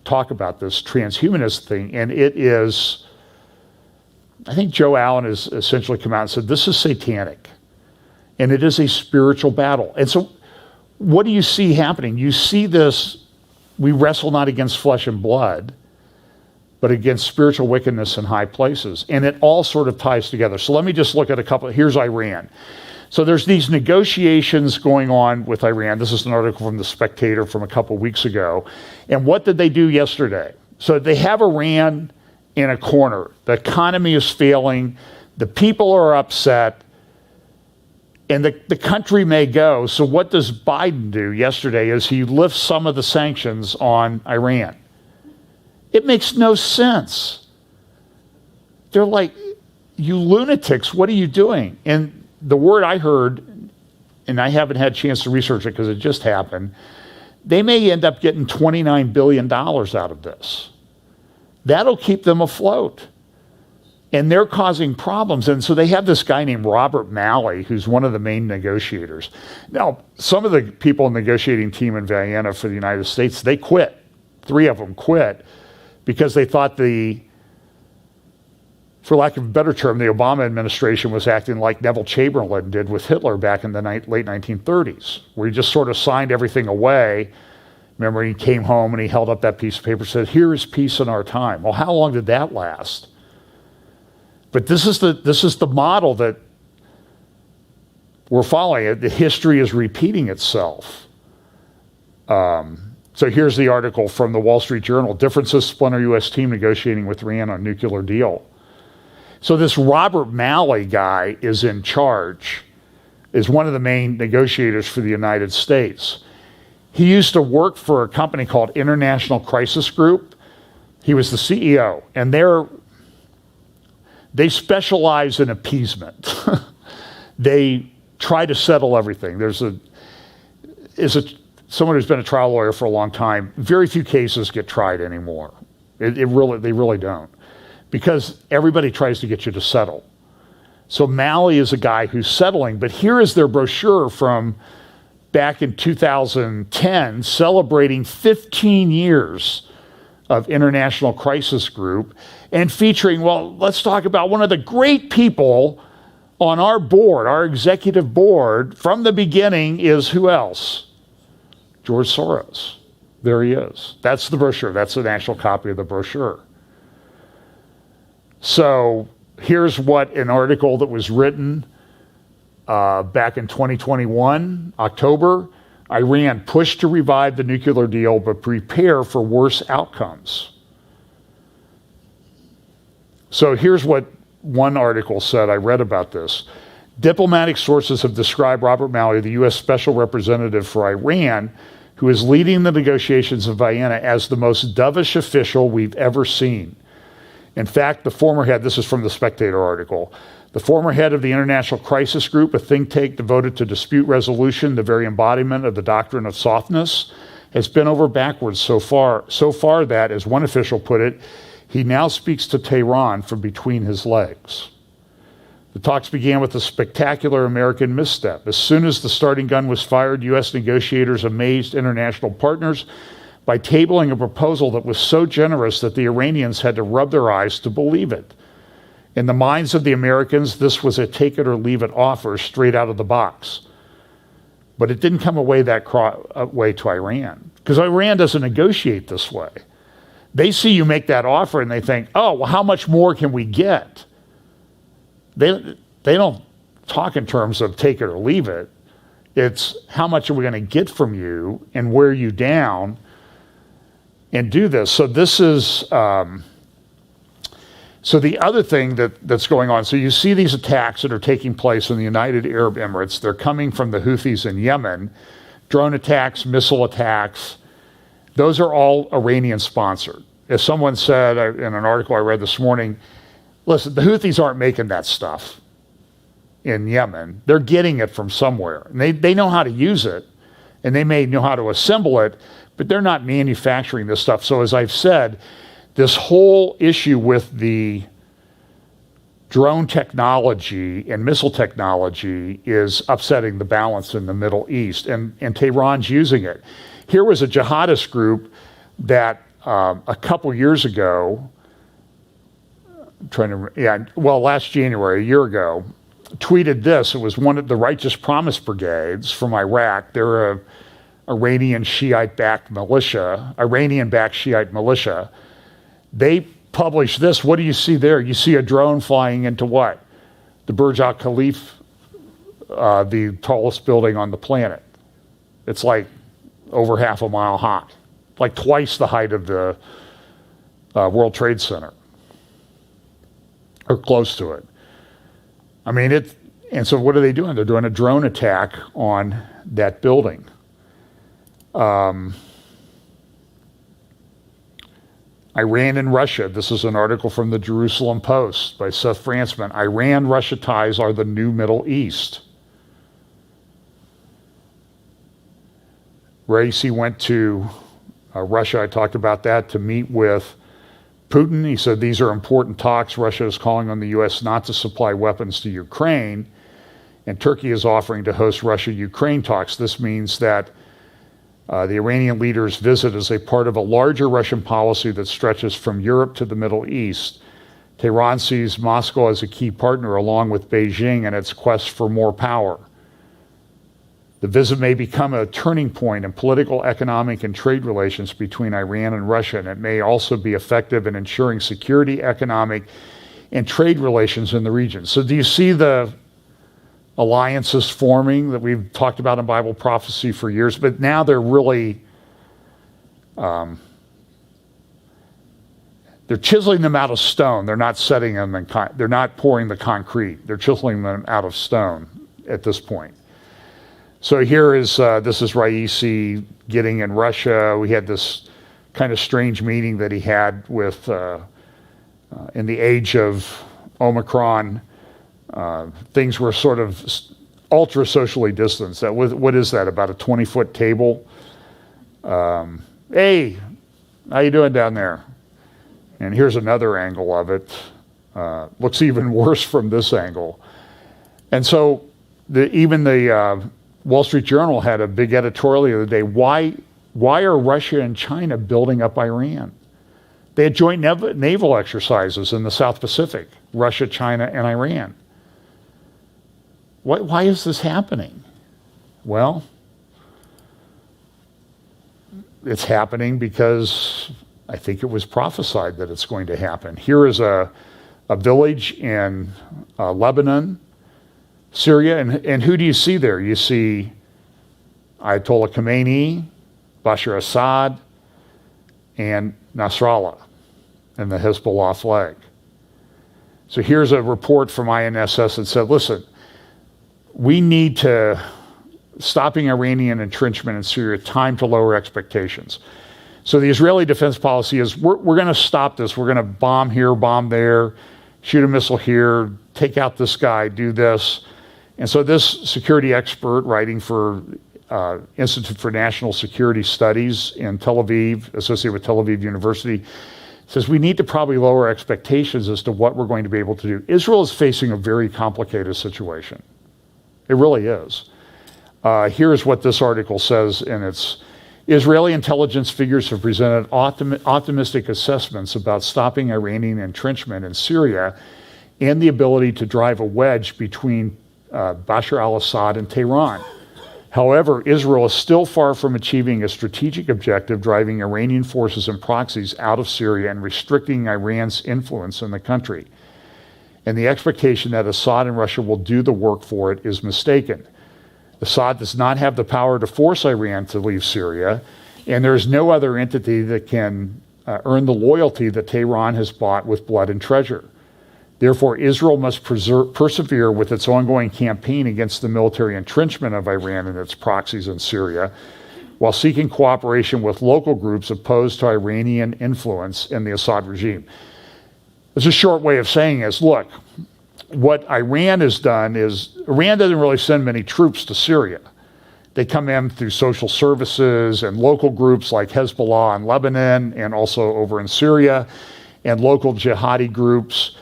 talk about this transhumanist thing. And it is, I think Joe Allen has essentially come out and said, this is satanic. And it is a spiritual battle. And so what do you see happening? You see this, we wrestle not against flesh and blood, but against spiritual wickedness in high places. And it all sort of ties together. So let me just look at a couple. Here's Iran. So there's these negotiations going on with Iran. This is an article from The Spectator from a couple weeks ago. And what did they do yesterday? So they have Iran in a corner. The economy is failing. The people are upset. And the country may go. So what does Biden do yesterday is he lifts some of the sanctions on Iran. It makes no sense. They're like, you lunatics, what are you doing? And the word I heard, and I haven't had a chance to research it because it just happened, they may end up getting $29 billion out of this. That'll keep them afloat. And they're causing problems. And so they have this guy named Robert Malley, who's one of the main negotiators. Now, some of the people in the negotiating team in Vienna for the United States, they quit. 3 of them quit because they thought for lack of a better term, the Obama administration was acting like Neville Chamberlain did with Hitler back in the late 1930s, where he just sort of signed everything away. Remember, he came home and he held up that piece of paper and said, here is peace in our time. Well, how long did that last? But this is the model that we're following. The history is repeating itself. So here's the article from the Wall Street Journal. Differences splinter U.S. team negotiating with Iran on nuclear deal. So this Robert Malley guy is in charge, is one of the main negotiators for the United States. He used to work for a company called International Crisis Group. He was the CEO, and They specialize in appeasement. They try to settle everything. Someone who's been a trial lawyer for a long time, very few cases get tried anymore. They really don't. Because everybody tries to get you to settle. So Malley is a guy who's settling, but here is their brochure from back in 2010 celebrating 15 years of International Crisis Group and featuring, well, let's talk about one of the great people on our board, our executive board from the beginning is who else? George Soros. There he is. That's the brochure. That's the national copy of the brochure. So here's what an article that was written back in 2021, October. Iran pushed to revive the nuclear deal, but prepare for worse outcomes. So here's what one article said. I read about this. Diplomatic sources have described Robert Malley, the U.S. Special Representative for Iran, who is leading the negotiations in Vienna, as the most dovish official we've ever seen. In fact, the former head, this is from the Spectator article, the former head of the International Crisis Group, a think tank devoted to dispute resolution, the very embodiment of the doctrine of softness, has bent over backwards so far that, as one official put it, he now speaks to Tehran from between his legs. The talks began with a spectacular American misstep. As soon as the starting gun was fired, U.S. negotiators amazed international partners by tabling a proposal that was so generous that the Iranians had to rub their eyes to believe it. In the minds of the Americans, this was a take it or leave it offer straight out of the box. But it didn't come away that way to Iran, because Iran doesn't negotiate this way. They see you make that offer and they think, oh, well, how much more can we get? They don't talk in terms of take it or leave it. It's how much are we going to get from you and wear you down and do this. So this is, so the other thing that's going on, so you see these attacks that are taking place in the United Arab Emirates. They're coming from the Houthis in Yemen. Drone attacks, missile attacks, those are all Iranian sponsored. As someone said in an article I read this morning, listen, the Houthis aren't making that stuff in Yemen. They're getting it from somewhere. And they know how to use it, and they may know how to assemble it, but they're not manufacturing this stuff. So as I've said, this whole issue with the drone technology and missile technology is upsetting the balance in the Middle East, and Tehran's using it. Here was a jihadist group that a couple years ago, last January, a year ago, tweeted this. It was one of the Righteous Promise Brigades from Iraq. They're a Iranian-backed Shiite militia. They published this. What do you see there? You see a drone flying into what? The Burj Al Khalifa, the tallest building on the planet. It's like over half a mile high, like twice the height of the World Trade Center, or close to it. I mean, and so what are they doing? They're doing a drone attack on that building. Iran and Russia. This is an article from the Jerusalem Post by Seth Frantzman. Iran-Russia ties are the new Middle East. Raisi went to Russia, I talked about that, to meet with Putin. He said these are important talks. Russia is calling on the U.S. not to supply weapons to Ukraine, and Turkey is offering to host Russia-Ukraine talks. This means that the Iranian leader's visit is a part of a larger Russian policy that stretches from Europe to the Middle East. Tehran sees Moscow as a key partner along with Beijing in its quest for more power. The visit may become a turning point in political, economic, and trade relations between Iran and Russia, and it may also be effective in ensuring security, economic, and trade relations in the region. So do you see the alliances forming that we've talked about in Bible prophecy for years? But now they're really, they're chiseling them out of stone. They're not setting them in, they're not pouring the concrete. They're chiseling them out of stone at this point. So here is, this is Raisi getting in Russia. We had this kind of strange meeting that he had with, in the age of Omicron, things were sort of ultra socially distanced. What is that, about a 20-foot table? Hey, how you doing down there? And here's another angle of it. Looks even worse from this angle. And so even the Wall Street Journal had a big editorial the other day. Why are Russia and China building up Iran? They had joint naval exercises in the South Pacific, Russia, China, and Iran. Why is this happening? Well, it's happening because I think it was prophesied that it's going to happen. Here is a village in Lebanon, Syria, and who do you see there? You see Ayatollah Khomeini, Bashar Assad, and Nasrallah and the Hezbollah flag. So here's a report from INSS that said, listen, we need to, stopping Iranian entrenchment in Syria, time to lower expectations. So the Israeli defense policy is, we're going to stop this. We're going to bomb here, bomb there, shoot a missile here, take out this guy, do this. And so this security expert writing for Institute for National Security Studies in Tel Aviv, associated with Tel Aviv University, says we need to probably lower expectations as to what we're going to be able to do. Israel is facing a very complicated situation. It really is. Here's what this article says, and it's Israeli intelligence figures have presented optimistic assessments about stopping Iranian entrenchment in Syria and the ability to drive a wedge between Bashar al-Assad and Tehran. However, Israel is still far from achieving a strategic objective, driving Iranian forces and proxies out of Syria and restricting Iran's influence in the country. And the expectation that Assad and Russia will do the work for it is mistaken. Assad does not have the power to force Iran to leave Syria, and there is no other entity that can earn the loyalty that Tehran has bought with blood and treasure. Therefore, Israel must persevere with its ongoing campaign against the military entrenchment of Iran and its proxies in Syria, while seeking cooperation with local groups opposed to Iranian influence in the Assad regime. It's a short way of saying is, look, what Iran has done is, Iran doesn't really send many troops to Syria. They come in through social services and local groups like Hezbollah in Lebanon and also over in Syria, and local jihadi groups.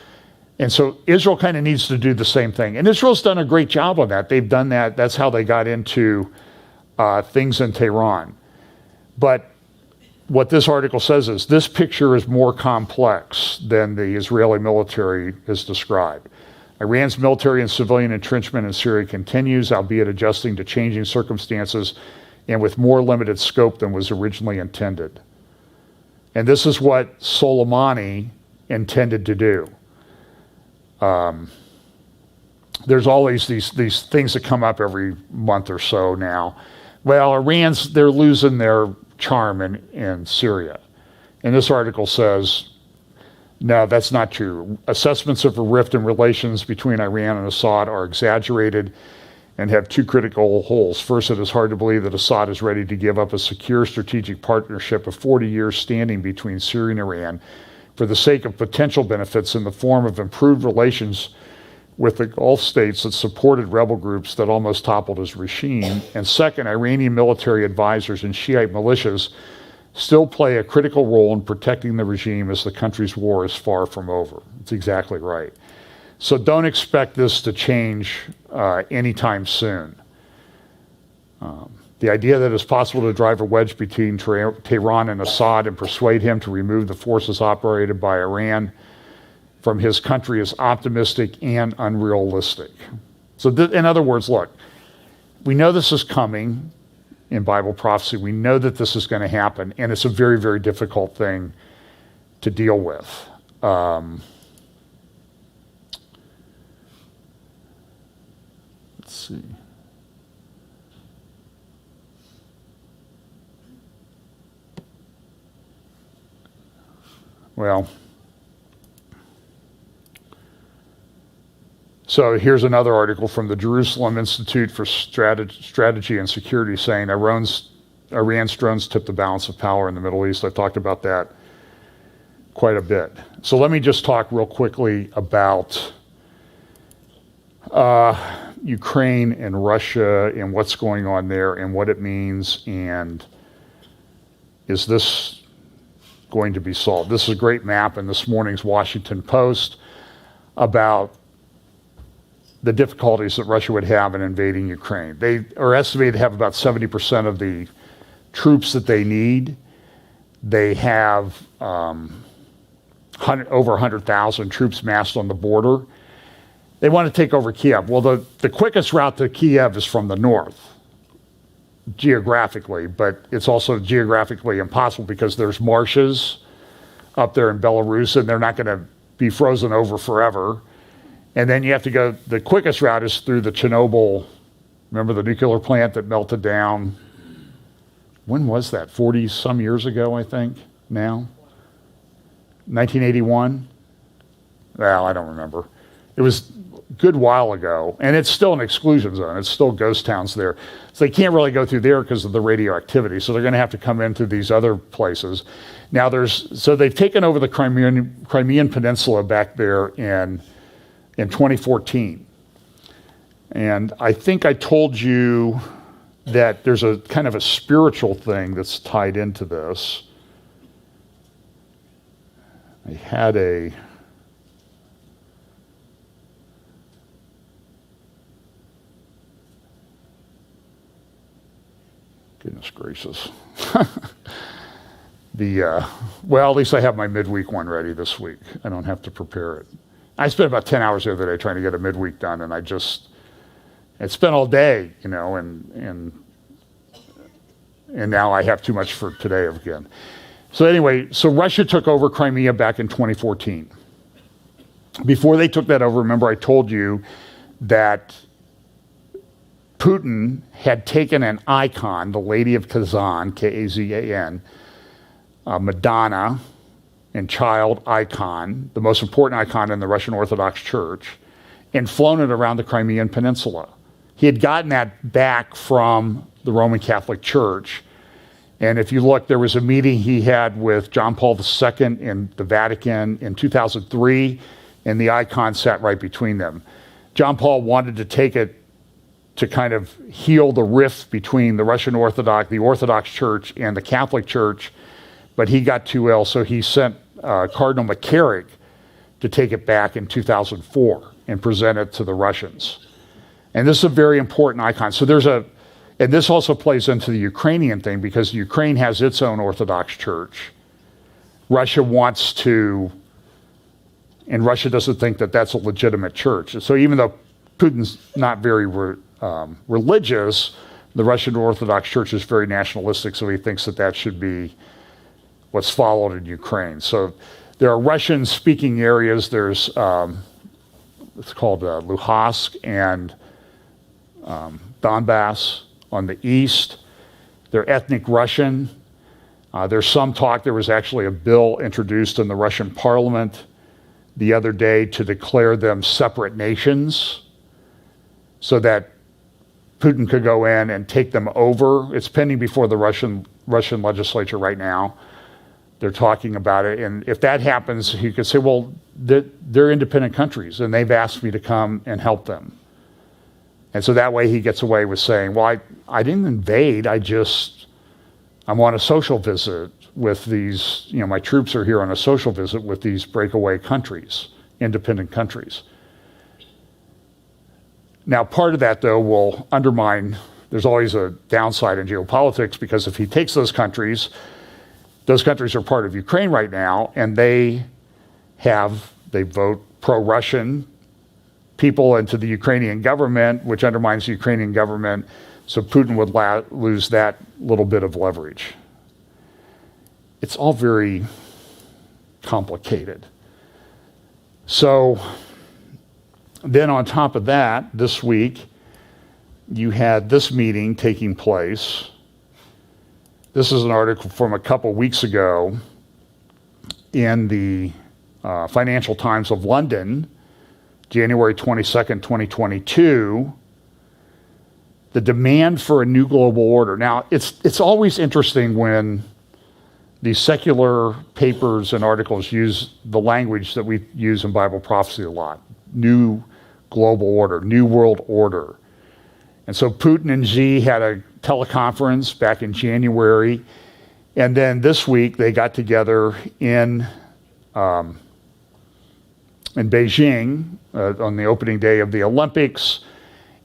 And so Israel kind of needs to do the same thing. And Israel's done a great job on that. They've done that. That's how they got into things in Tehran. But what this article says is this picture is more complex than the Israeli military has described. Iran's military and civilian entrenchment in Syria continues, albeit adjusting to changing circumstances and with more limited scope than was originally intended. And this is what Soleimani intended to do. There's always these things that come up every month or so now. Well, they're losing their charm in Syria. And this article says, no, that's not true. Assessments of a rift in relations between Iran and Assad are exaggerated and have two critical holes. First, it is hard to believe that Assad is ready to give up a secure strategic partnership of 40 years standing between Syria and Iran for the sake of potential benefits in the form of improved relations with the Gulf states that supported rebel groups that almost toppled his regime. And second, Iranian military advisors and Shiite militias still play a critical role in protecting the regime as the country's war is far from over. That's exactly right. So don't expect this to change anytime soon. The idea that it's possible to drive a wedge between Tehran and Assad and persuade him to remove the forces operated by Iran from his country is optimistic and unrealistic. So in other words, look, we know this is coming in Bible prophecy. We know that this is going to happen, and it's a very, very difficult thing to deal with. Let's see. Well, so here's another article from the Jerusalem Institute for Strategy and Security saying Iran's drones tipped the balance of power in the Middle East. I talked about that quite a bit. So let me just talk real quickly about Ukraine and Russia and what's going on there and what it means, and is this going to be solved? This is a great map in this morning's Washington Post about the difficulties that Russia would have in invading Ukraine. They are estimated to have about 70% of the troops that they need. They have over 100,000 troops massed on the border. They want to take over Kiev. Well, the quickest route to Kiev is from the north, geographically, but it's also geographically impossible because there's marshes up there in Belarus, and they're not going to be frozen over forever. And then you have to go, the quickest route is through the Chernobyl, remember the nuclear plant that melted down? When was that? 40 some years ago, I think, now? 1981? Well, I don't remember. It was a good while ago, and it's still an exclusion zone. It's still ghost towns there. So they can't really go through there because of the radioactivity. So they're going to have to come into these other places. Now so they've taken over the Crimean Peninsula back there in 2014. And I think I told you that there's a kind of a spiritual thing that's tied into this. I had goodness gracious. Well, at least I have my midweek one ready this week. I don't have to prepare it. I spent about 10 hours the other day trying to get a midweek done, and it spent all day, and now I have too much for today again. So anyway, so Russia took over Crimea back in 2014. Before they took that over, remember I told you that Putin had taken an icon, the Lady of Kazan, Kazan, Madonna and child icon, the most important icon in the Russian Orthodox Church, and flown it around the Crimean Peninsula. He had gotten that back from the Roman Catholic Church. And if you look, there was a meeting he had with John Paul II in the Vatican in 2003, and the icon sat right between them. John Paul wanted to take it to kind of heal the rift between the Russian Orthodox, the Orthodox Church, and the Catholic Church, but he got too ill, so he sent Cardinal McCarrick to take it back in 2004 and present it to the Russians. And this is a very important icon. So and this also plays into the Ukrainian thing, because Ukraine has its own Orthodox Church. Russia wants to, and Russia doesn't think that that's a legitimate church. So even though Putin's not very religious, the Russian Orthodox Church is very nationalistic, so he thinks that that should be what's followed in Ukraine. So there are Russian-speaking areas. There's, it's called Luhansk and Donbass on the east. They're ethnic Russian. There's some talk, there was actually a bill introduced in the Russian parliament the other day to declare them separate nations so that Putin could go in and take them over. It's pending before the Russian legislature right now. They're talking about it. And if that happens, he could say, well, they're independent countries and they've asked me to come and help them. And so that way he gets away with saying, well, I didn't invade. I'm on a social visit with these, my troops are here on a social visit with these breakaway countries, independent countries. Now, part of that, though, will undermine, there's always a downside in geopolitics, because if he takes those countries are part of Ukraine right now, and they vote pro-Russian people into the Ukrainian government, which undermines the Ukrainian government, so Putin would lose that little bit of leverage. It's all very complicated. So then on top of that, this week, you had this meeting taking place. This is an article from a couple weeks ago in the Financial Times of London, January 22nd, 2022, the demand for a new global order. Now, it's always interesting when these secular papers and articles use the language that we use in Bible prophecy a lot. New global order, new world order. And so Putin and Xi had a teleconference back in January. And then this week they got together in Beijing on the opening day of the Olympics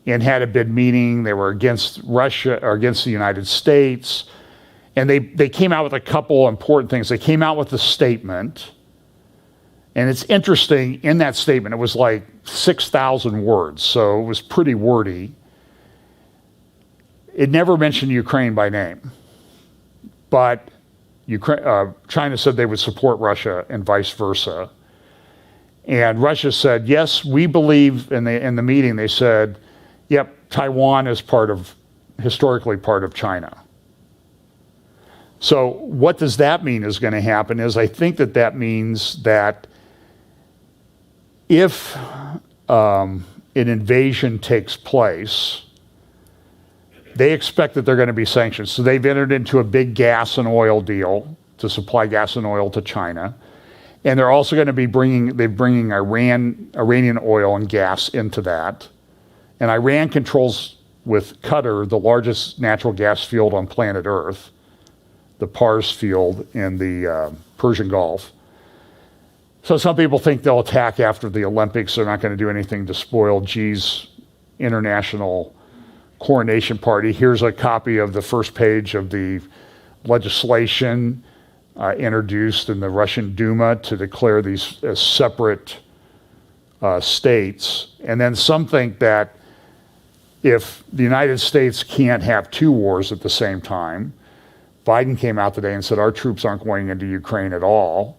and had a big meeting. They were against Russia or against the United States. And they came out with a couple important things. They came out with a statement. And it's interesting, in that statement, it was like 6,000 words, so it was pretty wordy. It never mentioned Ukraine by name. But China said they would support Russia and vice versa. And Russia said, yes, we believe, in the meeting they said, yep, Taiwan is historically part of China. So what does that mean is going to happen is I think that means that if an invasion takes place, they expect that they're going to be sanctioned. So they've entered into a big gas and oil deal to supply gas and oil to China. And they're also going to be bringing Iranian oil and gas into that. And Iran controls, with Qatar, the largest natural gas field on planet Earth, the Pars field in the Persian Gulf. So some people think they'll attack after the Olympics. They're not going to do anything to spoil Xi's international coronation party. Here's a copy of the first page of the legislation introduced in the Russian Duma to declare these as separate states. And then some think that if the United States can't have two wars at the same time, Biden came out today and said our troops aren't going into Ukraine at all.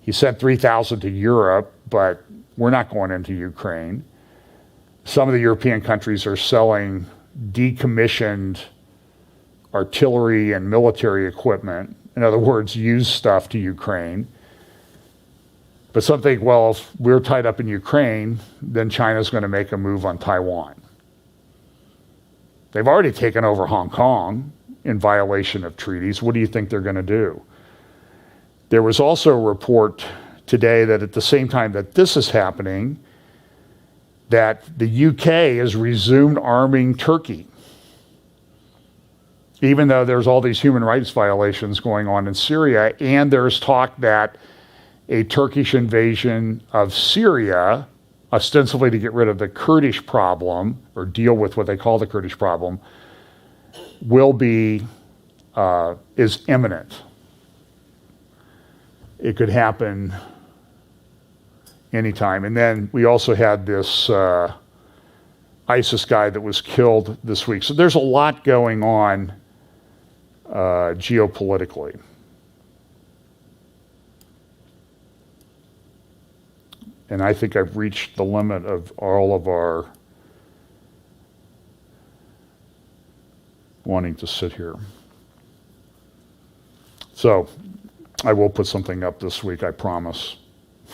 He sent 3,000 to Europe, but we're not going into Ukraine. Some of the European countries are selling decommissioned artillery and military equipment. In other words, used stuff to Ukraine. But some think, well, if we're tied up in Ukraine, then China's going to make a move on Taiwan. They've already taken over Hong Kong in violation of treaties. What do you think they're going to do? There was also a report today that at the same time that this is happening, that the UK has resumed arming Turkey, even though there's all these human rights violations going on in Syria. And there's talk that a Turkish invasion of Syria, ostensibly to get rid of the Kurdish problem, or deal with what they call the Kurdish problem, is imminent. It could happen anytime. And then we also had this ISIS guy that was killed this week. So there's a lot going on geopolitically. And I think I've reached the limit of all of our wanting to sit here. So I will put something up this week, I promise.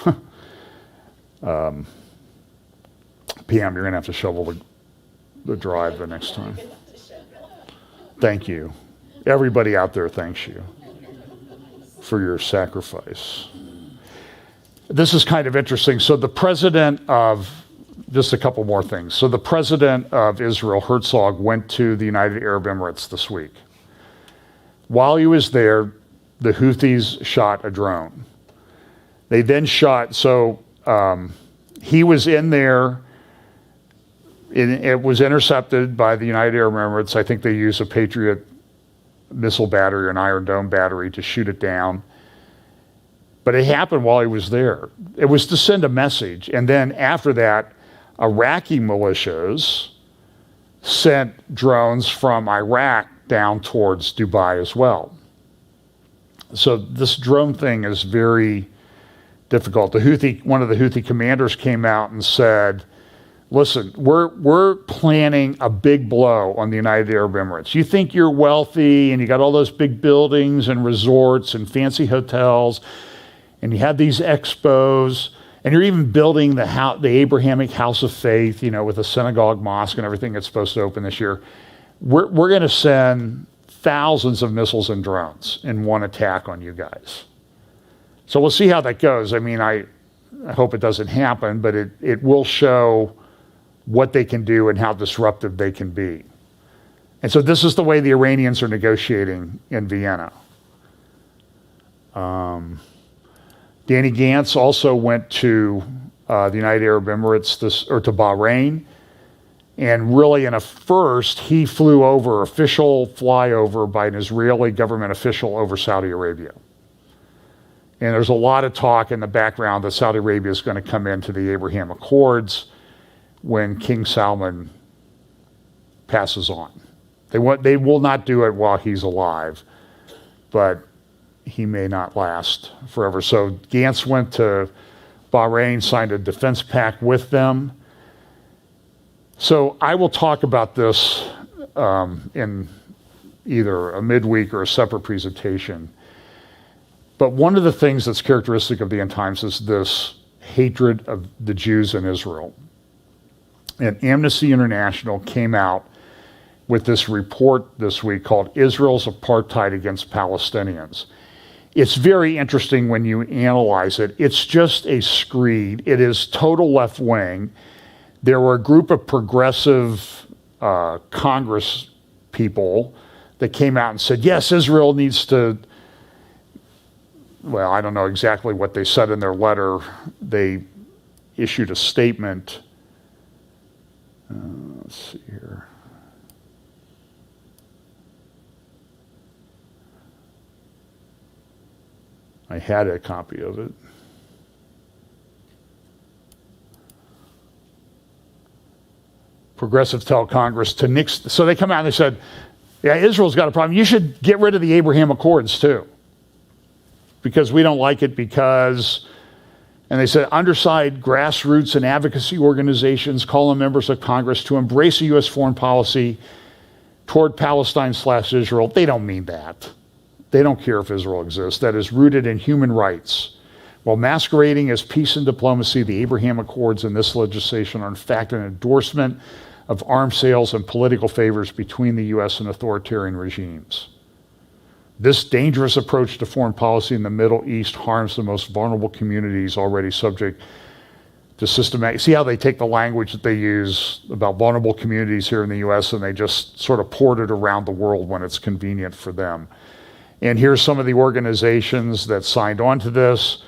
Pam, you're going to have to shovel the drive the next time. Thank you. Everybody out there thanks you for your sacrifice. This is kind of interesting. So the president of, just a couple more things. So the president of Israel, Herzog, went to the United Arab Emirates this week. While he was there, the Houthis shot a drone. They then shot, he was in there, it was intercepted by the United Arab Emirates. I think they used a Patriot missile battery or an Iron Dome battery to shoot it down. But it happened while he was there. It was to send a message. And then after that, Iraqi militias sent drones from Iraq down towards Dubai as well. So this drone thing is very difficult. One of the Houthi commanders came out and said, listen, we're planning a big blow on the United Arab Emirates. You think you're wealthy and you got all those big buildings and resorts and fancy hotels, and you have these expos, and you're even building the Abrahamic House of Faith, with a synagogue, mosque, and everything that's supposed to open this year. We're going to send thousands of missiles and drones in one attack on you guys. So we'll see how that goes. I mean, I hope it doesn't happen, but it will show what they can do and how disruptive they can be. And so this is the way the Iranians are negotiating in Vienna. Danny Gantz also went to the United Arab Emirates, to Bahrain, and really in a first, he flew over, official flyover by an Israeli government official over Saudi Arabia. And there's a lot of talk in the background that Saudi Arabia is going to come into the Abraham Accords when King Salman passes on. They will not do it while he's alive, but he may not last forever. So Gantz went to Bahrain, signed a defense pact with them. So I will talk about this in either a midweek or a separate presentation. But one of the things that's characteristic of the end times is this hatred of the Jews in Israel. And Amnesty International came out with this report this week called Israel's Apartheid Against Palestinians. It's very interesting when you analyze it. It's just a screed. It is total left wing. There were a group of progressive Congress people that came out and said, yes, Israel needs to, well, I don't know exactly what they said in their letter. They issued a statement. Let's see here. I had a copy of it. Progressives tell Congress to nix. So they come out and they said, yeah, Israel's got a problem. You should get rid of the Abraham Accords too. Because we don't like it because, and they said, underside grassroots and advocacy organizations call on members of Congress to embrace a U.S. foreign policy toward Palestine/Israel. They don't mean that. They don't care if Israel exists. That is rooted in human rights. While masquerading as peace and diplomacy, the Abraham Accords and this legislation are in fact an endorsement of arms sales and political favors between the U.S. and authoritarian regimes. This dangerous approach to foreign policy in the Middle East harms the most vulnerable communities already subject to systematic. See how they take the language that they use about vulnerable communities here in the U.S. and they just sort of port it around the world when it's convenient for them. And here's some of the organizations that signed on to this.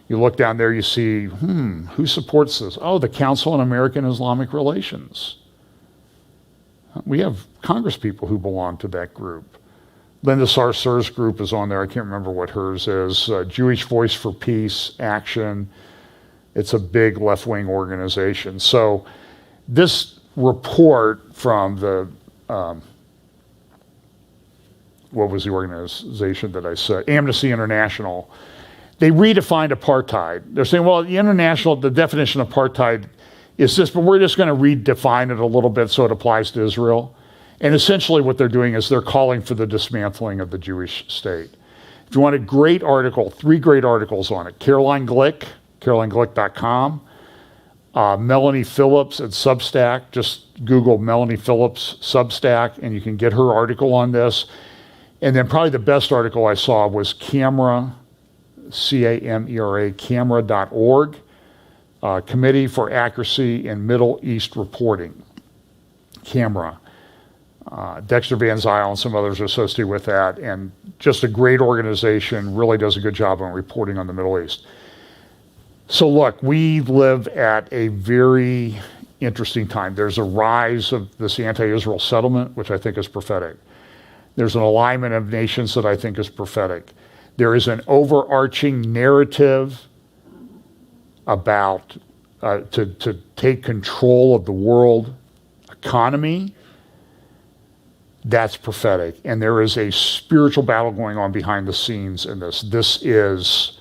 You look down there, you see, who supports this? Oh, the Council on American Islamic Relations. We have Congress people who belong to that group. Linda Sarsour's group is on there. I can't remember what hers is. Jewish Voice for Peace, Action. It's a big left-wing organization. So this report from the, what was the organization that I said? Amnesty International. They redefined apartheid. They're saying, well, the definition of apartheid is this, but we're just going to redefine it a little bit so it applies to Israel. And essentially what they're doing is they're calling for the dismantling of the Jewish state. If you want a great article, 3 great articles on it. Caroline Glick, CarolineGlick.com. Melanie Phillips at Substack. Just Google Melanie Phillips Substack and you can get her article on this. And then probably the best article I saw was Camera, C-A-M-E-R-A, camera.org, Committee for Accuracy in Middle East Reporting, Camera. Dexter Van Zyl and some others are associated with that, and just a great organization, really does a good job on reporting on the Middle East. So look, we live at a very interesting time. There's a rise of this anti-Israel settlement, which I think is prophetic. There's an alignment of nations that I think is prophetic. There is an overarching narrative about to take control of the world economy. That's prophetic. And there is a spiritual battle going on behind the scenes in this. This is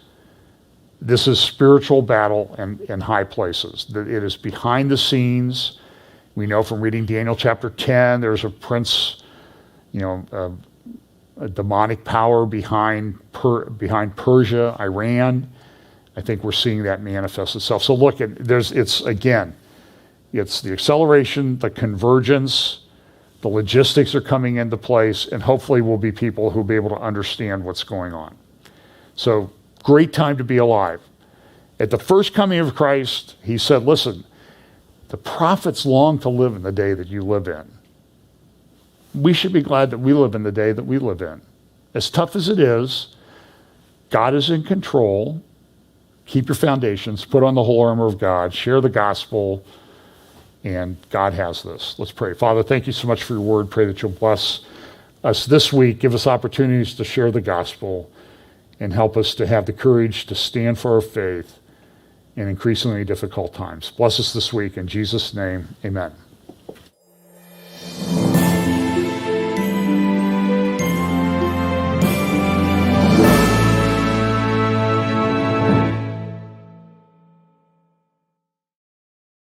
spiritual battle in high places. It is behind the scenes. We know from reading Daniel chapter 10, there's a prince, a demonic power behind Persia, Iran. I think we're seeing that manifest itself. So look, it's the acceleration, the convergence, The logistics are coming into place, and hopefully we'll be people who'll be able to understand what's going on. So, great time to be alive. At the first coming of Christ, he said, listen, the prophets long to live in the day that you live in. We should be glad that we live in the day that we live in. As tough as it is, God is in control. Keep your foundations, put on the whole armor of God, share the gospel, and God has this. Let's pray. Father, thank you so much for your word. Pray that you'll bless us this week, give us opportunities to share the gospel, and help us to have the courage to stand for our faith in increasingly difficult times. Bless us this week. In Jesus' name, amen.